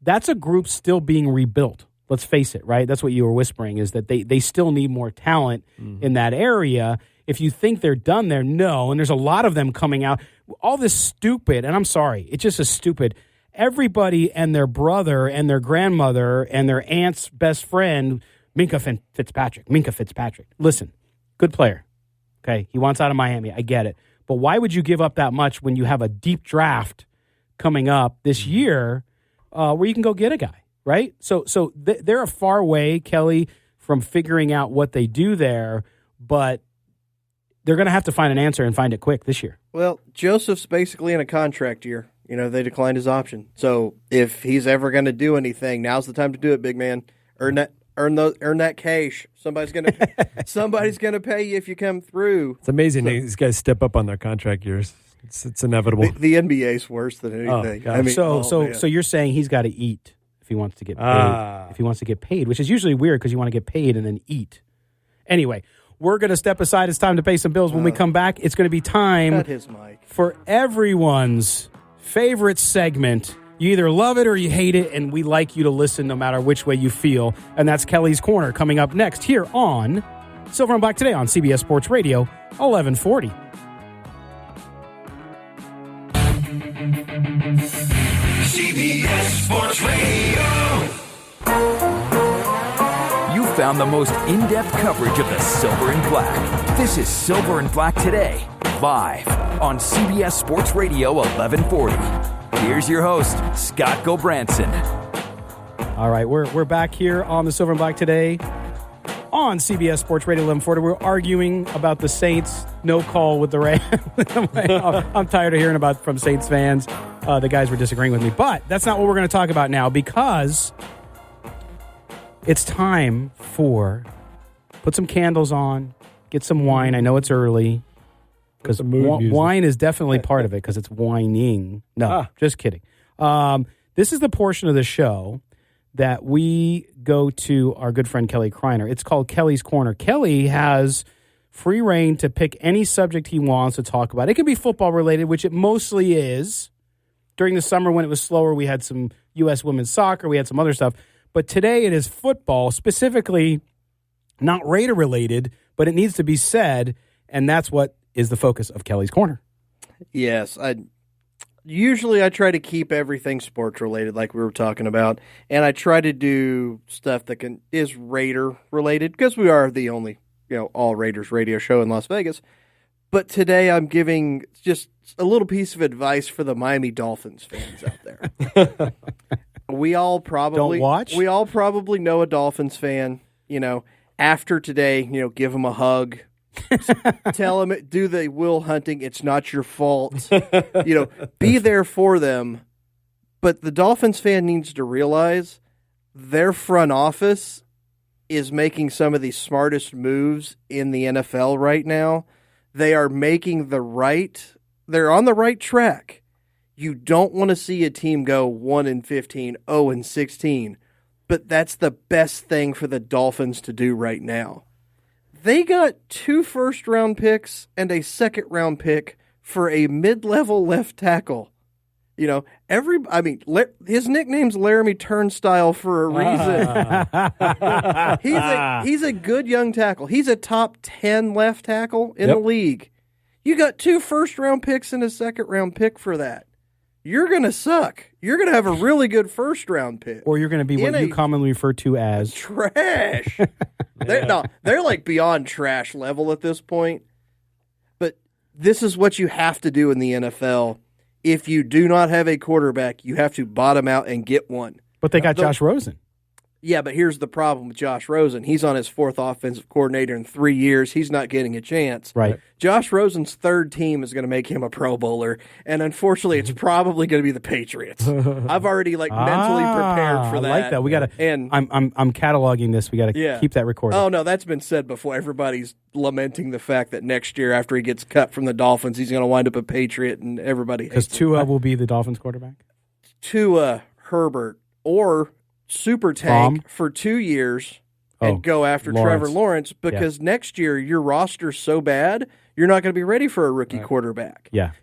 Speaker 9: That's a group still being rebuilt. Let's face it, right? That's what you were whispering, is that they still need more talent in that area. if you think they're done there, no. And there's a lot of them coming out. All this stupid, and I'm sorry, it just is stupid. Everybody and their brother and their grandmother and their aunt's best friend, Minkah Fitzpatrick. Listen, good player. Okay, he wants out of Miami. I get it. But why would you give up that much when you have a deep draft coming up this year where you can go get a guy, right? So they're a far way, Kelly, from figuring out what they do there, but they're going to have to find an answer and find it quick this year.
Speaker 11: Well, Joseph's basically in a contract year. You know, they declined his option. So if he's ever going to do anything, now's the time to do it, big man. Earn that cash. Somebody's going to pay you if you come through.
Speaker 10: It's amazing these guys step up on their contract years. It's inevitable.
Speaker 11: The NBA's worse than anything.
Speaker 10: I mean,
Speaker 9: so you're saying he's got to eat if he wants to get paid. If he wants to get paid, which is usually weird because you want to get paid and then eat. Anyway, we're going to step aside. It's time to pay some bills. When we come back, it's going to be time for everyone's favorite segment. You either love it or you hate it, and we like you to listen no matter which way you feel. And that's Kelly's Corner coming up next here on Silver and Black Today on CBS Sports Radio 1140.
Speaker 1: CBS Sports Radio. You found the most in-depth coverage of the Silver and Black. This is Silver and Black Today, live on CBS Sports Radio 1140. Here's your host, Scott Gobranson.
Speaker 9: All right, we're back here on the Silver and Black Today on CBS Sports Radio 1140. We're arguing about the Saints' no call with the Rams. I'm tired of hearing about from Saints fans. The guys were disagreeing with me. But that's not what we're going to talk about now, because it's time for put some candles on, get some wine. I know it's early, because wine is definitely part of it, because it's whining. No, just kidding. This is the portion of the show that we go to our good friend Kelly Kreiner. It's called Kelly's Corner. Kelly has free reign to pick any subject he wants to talk about. It can be football related, which it mostly is. During the summer when it was slower, we had some U.S. women's soccer. We had some other stuff. But today it is football, specifically not Raider related, but it needs to be said, and that's what is the focus of Kelly's Corner.
Speaker 11: Yes, Usually I try to keep everything sports related, like we were talking about, and I try to do stuff that is Raider related, because we are the only all Raiders radio show in Las Vegas. But today I'm giving just a little piece of advice for the Miami Dolphins fans out there. We all probably
Speaker 9: don't watch.
Speaker 11: We all probably know a Dolphins fan. After today, give them a hug. Tell them, do the Will Hunting, it's not your fault. Be there for them. But the Dolphins fan needs to realize their front office is making some of the smartest moves in the NFL right now. They are making they're on the right track. You don't want to see a team go 1-15, 0-16, but that's the best thing for the Dolphins to do right now. They got 2 first-round picks and a second-round pick for a mid-level left tackle. His nickname's Laramie Turnstile for a reason. He's a good young tackle. He's a top 10 left tackle in the league. You got 2 first-round picks and a second-round pick for that. You're going to suck. You're going to have a really good first-round pick.
Speaker 9: Or you're going to be what you commonly refer to as
Speaker 11: trash. They're like beyond trash level at this point. But this is what you have to do in the NFL. If you do not have a quarterback, you have to bottom out and get one.
Speaker 9: But they got Josh Rosen.
Speaker 11: Yeah, but here's the problem with Josh Rosen. He's on his 4th offensive coordinator in 3 years. He's not getting a chance.
Speaker 9: Right.
Speaker 11: Josh Rosen's 3rd team is going to make him a Pro Bowler, and unfortunately, it's probably going to be the Patriots. I've already mentally prepared for that.
Speaker 9: I like that. We got to. And I'm cataloging this. We got to keep that recorded.
Speaker 11: Oh no, that's been said before. Everybody's lamenting the fact that next year, after he gets cut from the Dolphins, he's going to wind up a Patriot, and everybody hates him.
Speaker 9: Because Tua will be the Dolphins quarterback.
Speaker 11: Tua, Herbert, or Super Tank for 2 years and go after Trevor Lawrence, because next year your roster's so bad you're not going to be ready for a rookie quarterback.
Speaker 9: Yeah,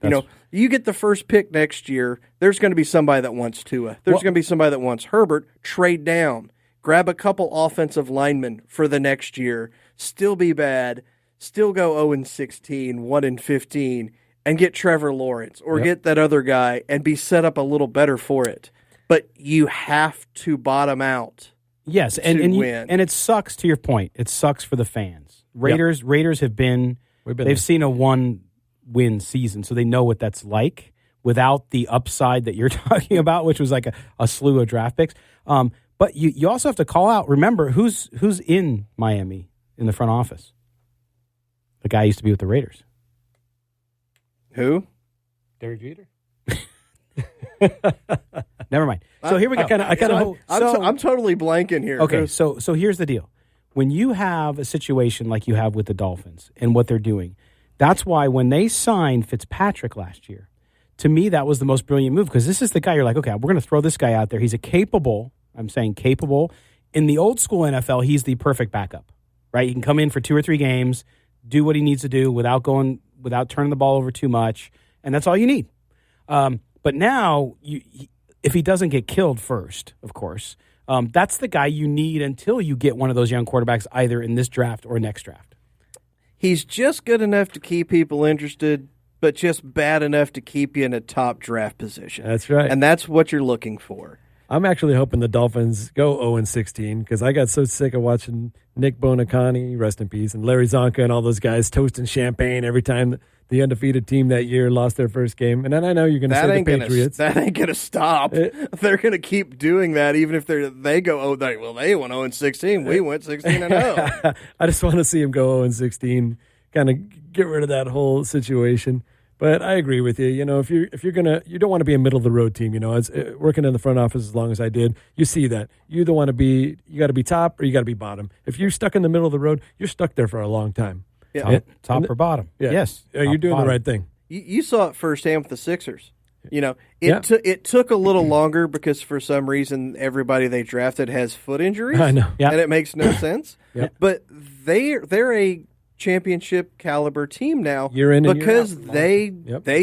Speaker 11: you get the first pick next year. There's going to be somebody that wants Tua. There's going to be somebody that wants Herbert. Trade down, grab a couple offensive linemen for the next year. Still be bad. still go 0-16, 1-15, and get Trevor Lawrence or get that other guy and be set up a little better for it. But you have to bottom out.
Speaker 9: Yes, and
Speaker 11: win.
Speaker 9: And it sucks, to your point. It sucks for the fans. Raiders have been they've seen a 1-win season, so they know what that's like without the upside that you're talking about, which was like a slew of draft picks. But you also have to call out, remember, who's in Miami in the front office? The guy used to be with the Raiders.
Speaker 11: Who?
Speaker 10: Derek Jeter.
Speaker 9: Never mind. So here we go.
Speaker 11: I'm totally blanking here.
Speaker 9: Okay, so here's the deal. When you have a situation like you have with the Dolphins and what they're doing, that's why when they signed Fitzpatrick last year, to me that was the most brilliant move, because this is the guy you're like, okay, we're going to throw this guy out there. He's capable. In the old school NFL, he's the perfect backup, right? He can come in for 2 or 3 games, do what he needs to do without turning the ball over too much, and that's all you need. But now, if he doesn't get killed first, of course, that's the guy you need until you get one of those young quarterbacks either in this draft or next draft.
Speaker 11: He's just good enough to keep people interested, but just bad enough to keep you in a top draft position.
Speaker 10: That's right.
Speaker 11: And that's what you're looking for.
Speaker 10: I'm actually hoping the Dolphins go 0-16 because I got so sick of watching Nick Bonacani, rest in peace, and Larry Zonka and all those guys toasting champagne every time the undefeated team that year lost their first game. And then I know you're going to say the Patriots.
Speaker 11: That ain't going to stop. They're going to keep doing that even if they go, they went 0-16. We went 16-0.
Speaker 10: I just want to see them go 0-16, kind of get rid of that whole situation. But I agree with you. You know, if you're gonna, you don't want to be a middle of the road team. You know, as working in the front office as long as I did, you see that you either want to be, you got to be top or you got to be bottom. If you're stuck in the middle of the road, you're stuck there for a long time.
Speaker 9: Yeah, top or bottom.
Speaker 10: Yeah.
Speaker 9: Yes,
Speaker 10: you're doing the right thing.
Speaker 11: You saw it firsthand with the Sixers. You know, it took a little longer because for some reason everybody they drafted has foot injuries.
Speaker 10: I know,
Speaker 11: and it makes no sense. But they're a championship caliber team now because they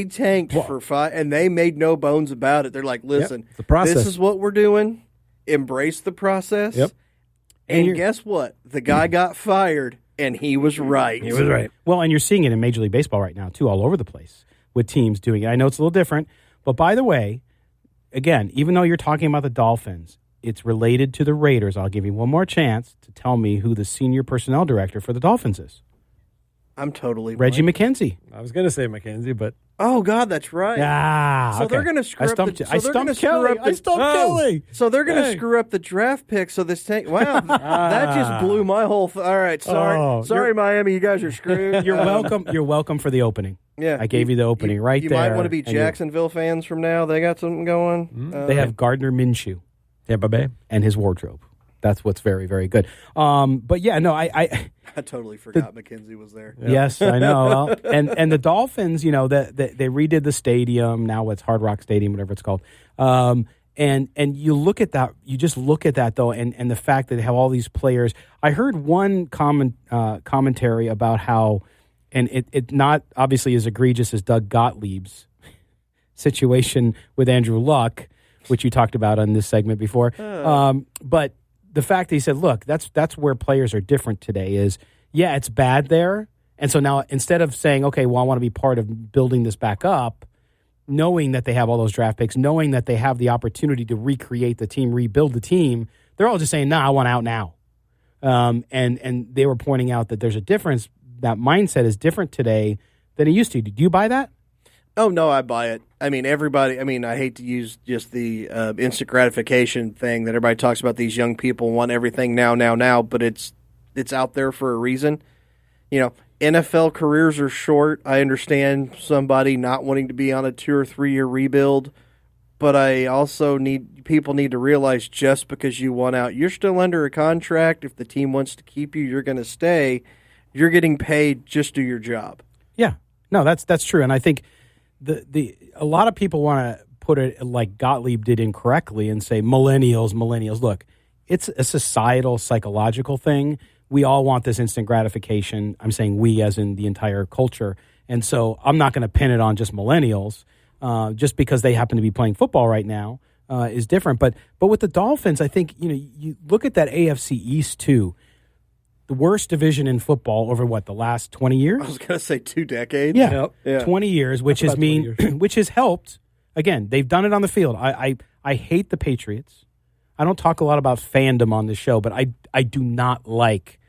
Speaker 11: tanked for 5 and they made no bones about it. They're like, listen,
Speaker 10: the process.
Speaker 11: This is what we're doing. Embrace the process. And guess what? The guy got fired and he was right.
Speaker 10: He was right.
Speaker 9: Well, and you're seeing it in Major League Baseball right now too, all over the place with teams doing it. I know it's a little different, but by the way, again, even though you're talking about the Dolphins, it's related to the Raiders. I'll give you one more chance to tell me who the senior personnel director for the Dolphins is.
Speaker 11: I'm totally
Speaker 9: Reggie McKenzie.
Speaker 10: I was going to say McKenzie, but
Speaker 11: oh God, that's right.
Speaker 9: Yeah.
Speaker 11: So they're going to screw up.
Speaker 9: I stumped Kelly.
Speaker 11: So they're going to screw up the draft pick. So this tank. Wow, that just blew my whole. All right, sorry, Miami, you guys are screwed.
Speaker 9: You're welcome. You're welcome for the opening.
Speaker 11: Yeah,
Speaker 9: I gave you the opening right there.
Speaker 11: You might want to be Jacksonville fans from now. They got something going.
Speaker 9: They have Gardner Minshew, and his wardrobe. That's what's very, very good. But yeah, no, I
Speaker 11: totally forgot McKenzie was there.
Speaker 9: Yeah. Yes, I know. Well, and the Dolphins, you know, they redid the stadium. Now it's Hard Rock Stadium, whatever it's called. And you look at that. You just look at that though, and the fact that they have all these players. I heard one commentary about how, and it not obviously as egregious as Doug Gottlieb's situation with Andrew Luck, which you talked about on this segment before. But the fact that he said, look, that's where players are different today is, it's bad there. And so now instead of saying, okay, well, I want to be part of building this back up, knowing that they have all those draft picks, knowing that they have the opportunity to recreate the team, rebuild the team, they're all just saying, I want out now. And they were pointing out that there's a difference. That mindset is different today than it used to. Do you buy that?
Speaker 11: Oh, no, I buy it. I mean, I hate to use just the instant gratification thing that everybody talks about. These young people want everything now, but it's out there for a reason. You know, NFL careers are short. I understand somebody not wanting to be on a 2 or 3 year rebuild, but I also people need to realize just because you want out, you're still under a contract. If the team wants to keep you, you're going to stay. You're getting paid. Just do your job.
Speaker 9: Yeah, no, that's true, and I think. A lot of people want to put it like Gottlieb did incorrectly and say millennials. Look, it's a societal, psychological thing. We all want this instant gratification. I'm saying we as in the entire culture. And so I'm not going to pin it on just millennials just because they happen to be playing football right now is different. But with the Dolphins, I think, you know, you look at that AFC East too. the worst division in football over the last 20 years?
Speaker 11: I was going to say 2 decades.
Speaker 9: Yeah,
Speaker 11: yeah.
Speaker 9: 20 years, which which has helped. Again, they've done it on the field. I hate the Patriots. I don't talk a lot about fandom on this show, but I do not like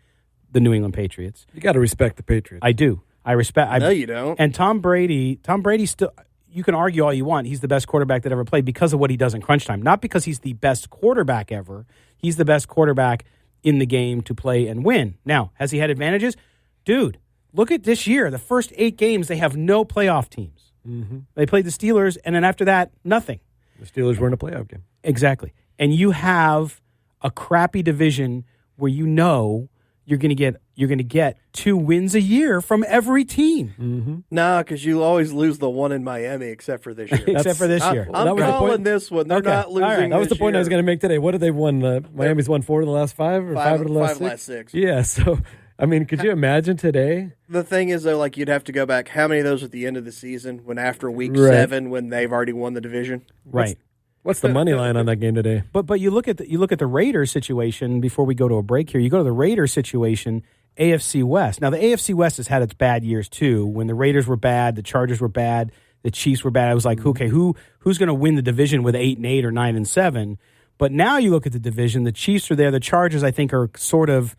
Speaker 9: the New England Patriots.
Speaker 10: You got to respect the Patriots.
Speaker 9: I do. I respect.
Speaker 11: No, you don't.
Speaker 9: And Tom Brady still. You can argue all you want. He's the best quarterback that ever played because of what he does in crunch time. Not because he's the best quarterback ever. He's the best quarterback in the game to play and win. Now, has he had advantages? Dude, look at this year. The first 8 games, they have no playoff teams.
Speaker 10: Mm-hmm.
Speaker 9: They played the Steelers, and then after that, nothing.
Speaker 10: The Steelers were in a playoff game.
Speaker 9: Exactly. And you have a crappy division where you know you're going to get 2 wins a year from every team.
Speaker 10: Mm-hmm.
Speaker 11: Nah, because you always lose the one in Miami, except for this year.
Speaker 9: Except for this year.
Speaker 11: I'm calling this one. They're not losing.
Speaker 10: Right. That was the point I was going to make today. What have they won? Miami's won 4 of the last 5, or 5 of the last 6? Yeah. So, I mean, could you imagine today?
Speaker 11: The thing is, though, like you'd have to go back. How many of those at the end of the season? When after week 7, when they've already won the division?
Speaker 9: Right.
Speaker 10: What's the money line on that game today?
Speaker 9: But you look at the Raiders situation before we go to a break here. You go to the Raiders situation. AFC West. Now, the AFC West has had its bad years, too. When the Raiders were bad, the Chargers were bad, the Chiefs were bad. I was like, okay, who's going to win the division with 8-8 or 9-7? But now you look at the division, the Chiefs are there. The Chargers, I think, are sort of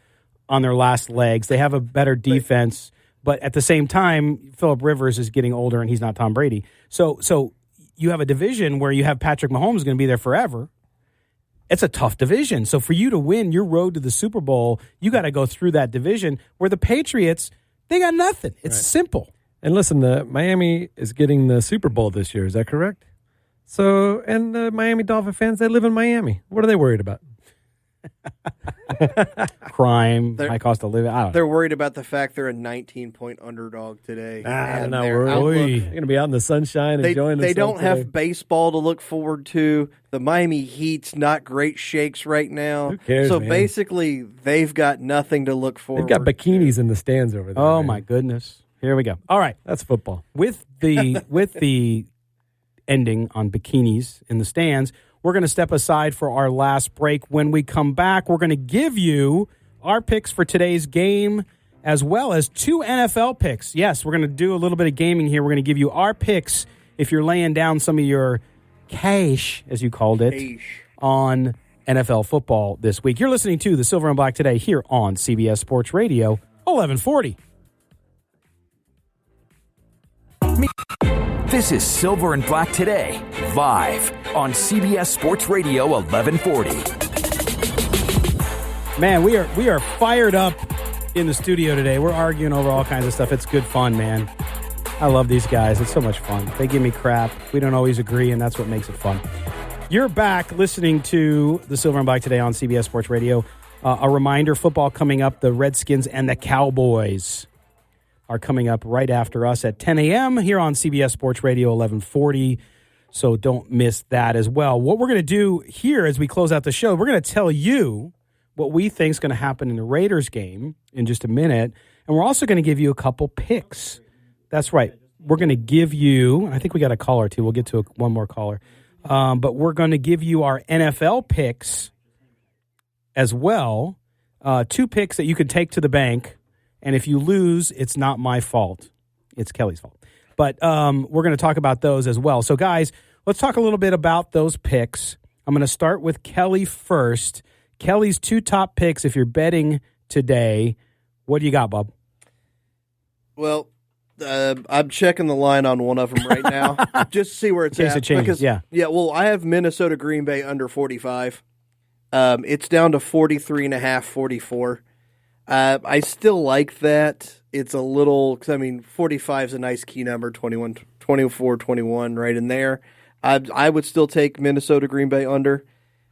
Speaker 9: on their last legs. They have a better defense. But at the same time, Phillip Rivers is getting older, and he's not Tom Brady. So you have a division where you have Patrick Mahomes going to be there forever. It's a tough division. So for you to win your road to the Super Bowl, you got to go through that division where the Patriots, they got nothing. It's simple.
Speaker 10: And listen, the Miami is getting the Super Bowl this year. Is that correct? So, and the Miami Dolphin fans, they live in Miami. What are they worried about?
Speaker 9: Crime, high cost of living. I don't know.
Speaker 11: They're worried about the fact they're a 19-point underdog today.
Speaker 10: I'm not worried. They're going to be out in the sunshine enjoying themselves.
Speaker 11: They don't
Speaker 10: today.
Speaker 11: have baseball to look forward to. The Miami Heat's not great shakes right now.
Speaker 10: Who cares,
Speaker 11: So
Speaker 10: man?
Speaker 11: Basically, they've got nothing to look forward to.
Speaker 10: They've got bikinis in the stands over there.
Speaker 9: Oh,
Speaker 10: man.
Speaker 9: my goodness. Here we go. All right.
Speaker 10: That's football.
Speaker 9: With the ending on bikinis in the stands, we're going to step aside for our last break. When we come back, we're going to give you our picks for today's game as well as 2 NFL picks. Yes, we're going to do a little bit of gaming here. We're going to give you our picks if you're laying down some of your cash, as you called it, on NFL football this week. You're listening to the Silver and Black Today here on CBS Sports Radio 1140.
Speaker 1: This is Silver and Black Today, live on CBS Sports Radio 1140.
Speaker 9: Man, we are fired up in the studio today. We're arguing over all kinds of stuff. It's good fun, man. I love these guys. It's so much fun. They give me crap. We don't always agree, and that's what makes it fun. You're back listening to the Silver and Black Today on CBS Sports Radio. A reminder, football coming up, the Redskins and the Cowboys are coming up right after us at 10 a.m. here on CBS Sports Radio 1140, so don't miss that as well. What we're going to do here as we close out the show, we're going to tell you what we think is going to happen in the Raiders game in just a minute, and we're also going to give you a couple picks. That's right. We're going to give you, I think we got a caller too. We'll get to one more caller. But we're going to give you our NFL picks as well, 2 picks that you can take to the bank. And if you lose, it's not my fault. It's Kelly's fault. But we're going to talk about those as well. So, guys, let's talk a little bit about those picks. I'm going to start with Kelly first. Kelly's 2 top picks if you're betting today. What do you got, Bob?
Speaker 11: Well, I'm checking the line on one of them right now just to see where it's
Speaker 9: in case
Speaker 11: at.
Speaker 9: It changes,
Speaker 11: because, well, I have Minnesota Green Bay under 45. It's down to 43.5, 44. I still like that. It's a little, because, I mean, 45 is a nice key number, 21, 24, 21, right in there. I would still take Minnesota Green Bay under.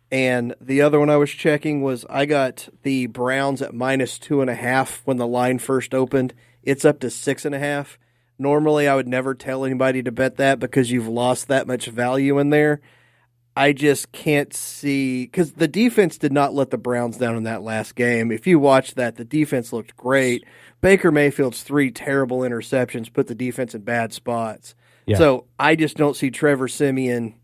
Speaker 11: And the other one I was checking was I got the Browns at -2.5 when the line first opened. It's up to 6.5. Normally, I would never tell anybody to bet that because you've lost that much value in there. I just can't see, because the defense did not let the Browns down in that last game. If you watch that, the defense looked great. Baker Mayfield's 3 terrible interceptions put the defense in bad spots. Yeah. So I just don't see Trevor Siemian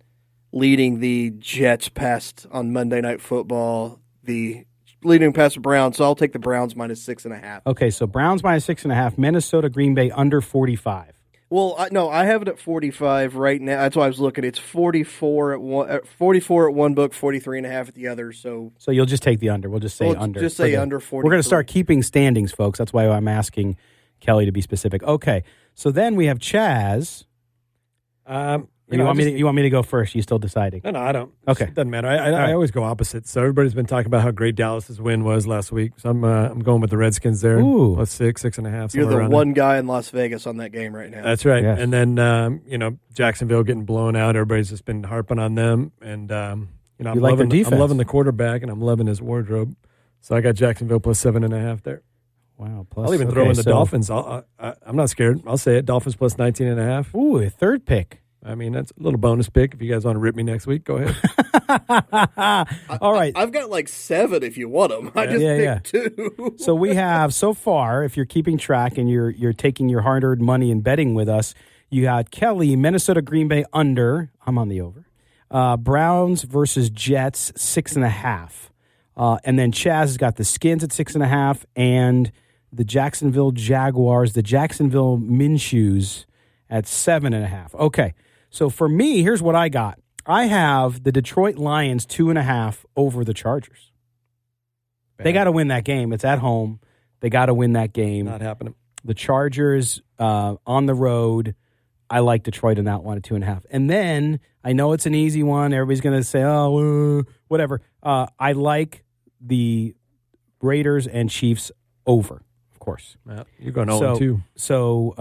Speaker 11: leading the Jets past on Monday Night Football, the leading past the Browns, so I'll take the Browns minus 6.5.
Speaker 9: Okay, so Browns minus 6.5. Minnesota, Green Bay under 45.
Speaker 11: Well, no, I have it at 45 right now. That's why I was looking. It's 44 at one book, 43.5 at the other. So
Speaker 9: you'll just take the under. We'll just say under.
Speaker 11: Just say under 43.
Speaker 9: We're going to start keeping standings, folks. That's why I'm asking Kelly to be specific. Okay, so then we have Chaz. You want me to go first? You still deciding?
Speaker 10: No, I don't.
Speaker 9: Okay,
Speaker 10: it doesn't matter. I always go opposite. So everybody's been talking about how great Dallas's win was last week. So I'm going with the Redskins there.
Speaker 9: Ooh.
Speaker 10: Plus 6.5.
Speaker 11: You're the one guy in Las Vegas on that game right now.
Speaker 10: That's right.
Speaker 9: Yes.
Speaker 10: And then Jacksonville getting blown out. Everybody's just been harping on them. And I'm loving the quarterback, and I'm loving his wardrobe. So I got Jacksonville plus 7.5 there.
Speaker 9: Wow. Plus,
Speaker 10: I'll even throw in the Dolphins. I'm not scared. I'll say it. Dolphins plus 19.5.
Speaker 9: Ooh, a third pick.
Speaker 10: I mean, that's a little bonus pick. If you guys want to rip me next week, go ahead.
Speaker 9: All right.
Speaker 11: I've got like 7 if you want them. I just picked 2.
Speaker 9: So we have, so far, if you're keeping track and you're taking your hard-earned money and betting with us, you got Kelly, Minnesota, Green Bay under. I'm on the over. Browns versus Jets, 6.5. And then Chaz has got the Skins at 6.5 and the Jacksonville Jaguars, the Jacksonville Minshews at 7.5. Okay. So for me, here's what I got. I have the Detroit Lions 2.5 over the Chargers. Bad. They got to win that game. It's at home. They got to win that game.
Speaker 10: Not happening.
Speaker 9: The Chargers on the road. I like Detroit in that one at 2.5. And then I know it's an easy one. Everybody's going to say, whatever. I like the Raiders and Chiefs over, of course.
Speaker 10: You're going 0-2.
Speaker 9: So,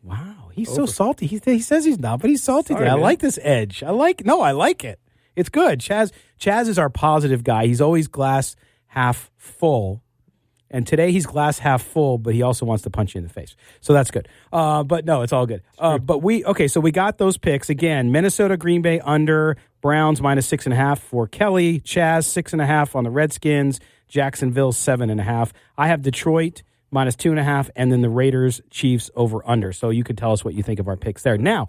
Speaker 9: wow. He's so salty. He says he's not, but he's salty.
Speaker 10: Sorry,
Speaker 9: I like this edge. I like it. It's good. Chaz is our positive guy. He's always glass half full. And today he's glass half full, but he also wants to punch you in the face. So that's good. But no, it's all good. So we got those picks. Again, Minnesota, Green Bay under, Browns minus 6.5 for Kelly, Chaz 6.5 on the Redskins, Jacksonville 7.5. I have Detroit minus 2.5, and then the Raiders, Chiefs over under. So you could tell us what you think of our picks there. Now,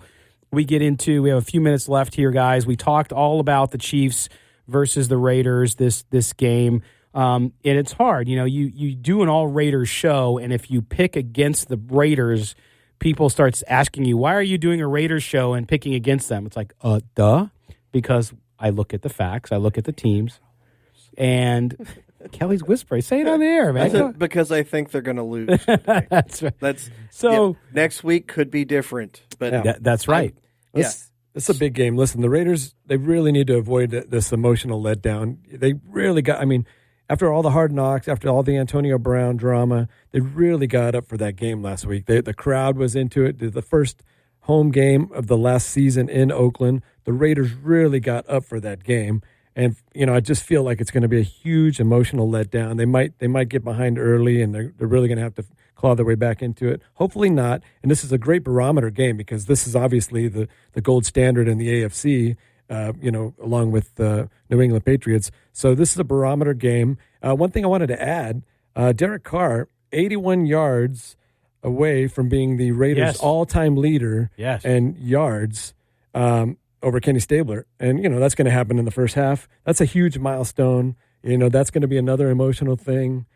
Speaker 9: we have a few minutes left here, guys. We talked all about the Chiefs versus the Raiders this game. And it's hard. You do an all Raiders show, and if you pick against the Raiders, people start asking you, why are you doing a Raiders show and picking against them? It's like, duh, because I look at the facts, I look at the teams, and Kelly's whispering. Say it on the air, man.
Speaker 11: Because I think they're going to lose.
Speaker 9: That's right.
Speaker 11: Next week could be different. But
Speaker 9: that's right.
Speaker 10: It's a big game. Listen, the Raiders, they really need to avoid this emotional letdown. They really got, after all the hard knocks, after all the Antonio Brown drama, they really got up for that game last week. The crowd was into it. The first home game of the last season in Oakland, the Raiders really got up for that game. And, I just feel like it's going to be a huge emotional letdown. They might get behind early, and they're really going to have to claw their way back into it. Hopefully not. And this is a great barometer game because this is obviously the gold standard in the AFC, along with the New England Patriots. So this is a barometer game. One thing I wanted to add, Derek Carr, 81 yards away from being the Raiders' all-time leader in yards over Kenny Stabler. And, that's going to happen in the first half. That's a huge milestone. That's going to be another emotional thing.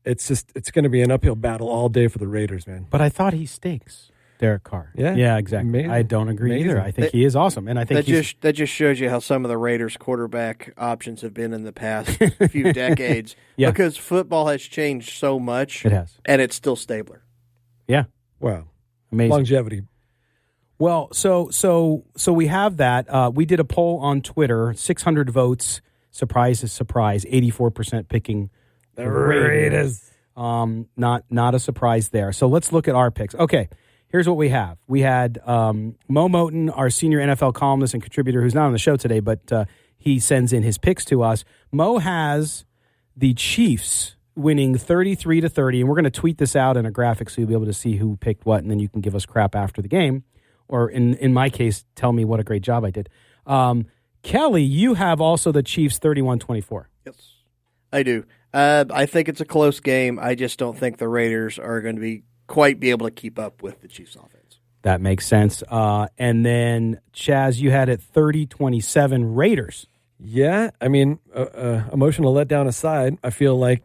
Speaker 10: It's going to be an uphill battle all day for the Raiders, man.
Speaker 9: But I thought he stinks, Derek Carr.
Speaker 10: Yeah,
Speaker 9: exactly.
Speaker 10: Amazing.
Speaker 9: I don't agree either. I think he is awesome. And I think
Speaker 11: that just shows you how some of the Raiders quarterback options have been in the past few decades.
Speaker 9: Yeah.
Speaker 11: Because football has changed so much.
Speaker 9: It has.
Speaker 11: And it's still Stabler.
Speaker 9: Yeah.
Speaker 10: Wow.
Speaker 9: Amazing.
Speaker 10: Longevity.
Speaker 9: Well, so we have that. We did a poll on Twitter, 600 votes. Surprise is surprise. 84% picking the Raiders. Not a surprise there. So let's look at our picks. Okay, here's what we have. We had Mo Moten, our senior NFL columnist and contributor, who's not on the show today, but he sends in his picks to us. Mo has the Chiefs winning 33-30, and we're going to tweet this out in a graphic so you'll be able to see who picked what, and then you can give us crap after the game. Or in my case, tell me what a great job I did. Kelly, you have also the Chiefs 31-24.
Speaker 11: Yes, I do. I think it's a close game. I just don't think the Raiders are going to be able to keep up with the Chiefs' offense.
Speaker 9: That makes sense. And then, Chaz, you had it 30-27 Raiders.
Speaker 10: Yeah, I mean, emotional letdown aside, I feel like,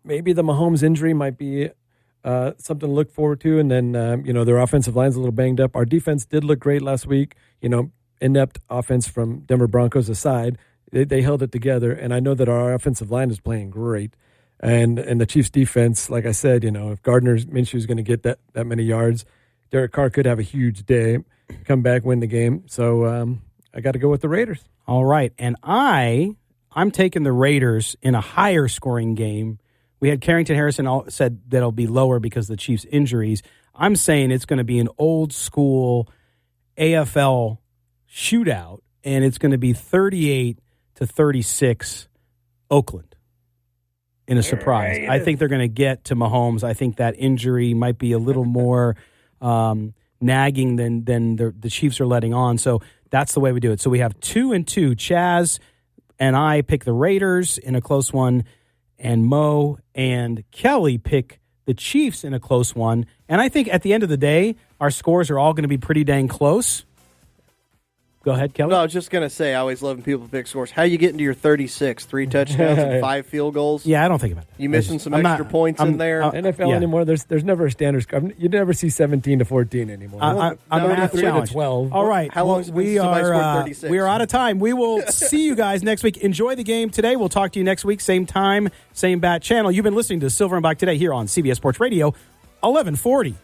Speaker 10: maybe the Mahomes injury might be something to look forward to. And then, their offensive line's a little banged up. Our defense did look great last week. Inept offense from Denver Broncos aside, they held it together. And I know that our offensive line is playing great. And the Chiefs defense, like I said, if Gardner Minshew is going to get that many yards, Derek Carr could have a huge day, come back, win the game. So I got to go with the Raiders.
Speaker 9: All right. And I'm taking the Raiders in a higher scoring game. We had Carrington Harrison said that it'll be lower because of the Chiefs' injuries. I'm saying it's going to be an old school AFL shootout, and it's going to be 38-36 Oakland in a surprise. I think they're going to get to Mahomes. I think that injury might be a little more nagging than the Chiefs are letting on. So that's the way we do it. So we have 2-2. Chaz and I pick the Raiders in a close one, and Mo and Kelly pick the Chiefs in a close one. And I think at the end of the day, our scores are all going to be pretty dang close. Go ahead, Kelly.
Speaker 11: No, I was just going to say, I always love when people pick scores. How you get into your 36? 3 touchdowns and 5 field goals?
Speaker 9: Yeah, I don't think about that.
Speaker 11: You missing some extra points in there?
Speaker 10: NFL anymore, there's never a standard score. You never see 17-14 anymore.
Speaker 9: I'm math challenged.
Speaker 10: 12.
Speaker 9: All right.
Speaker 11: How long has it been since somebody scored 36?
Speaker 9: We are out of time. We will see you guys next week. Enjoy the game today. We'll talk to you next week. Same time, same bat channel. You've been listening to Silver and Black today here on CBS Sports Radio, 1140.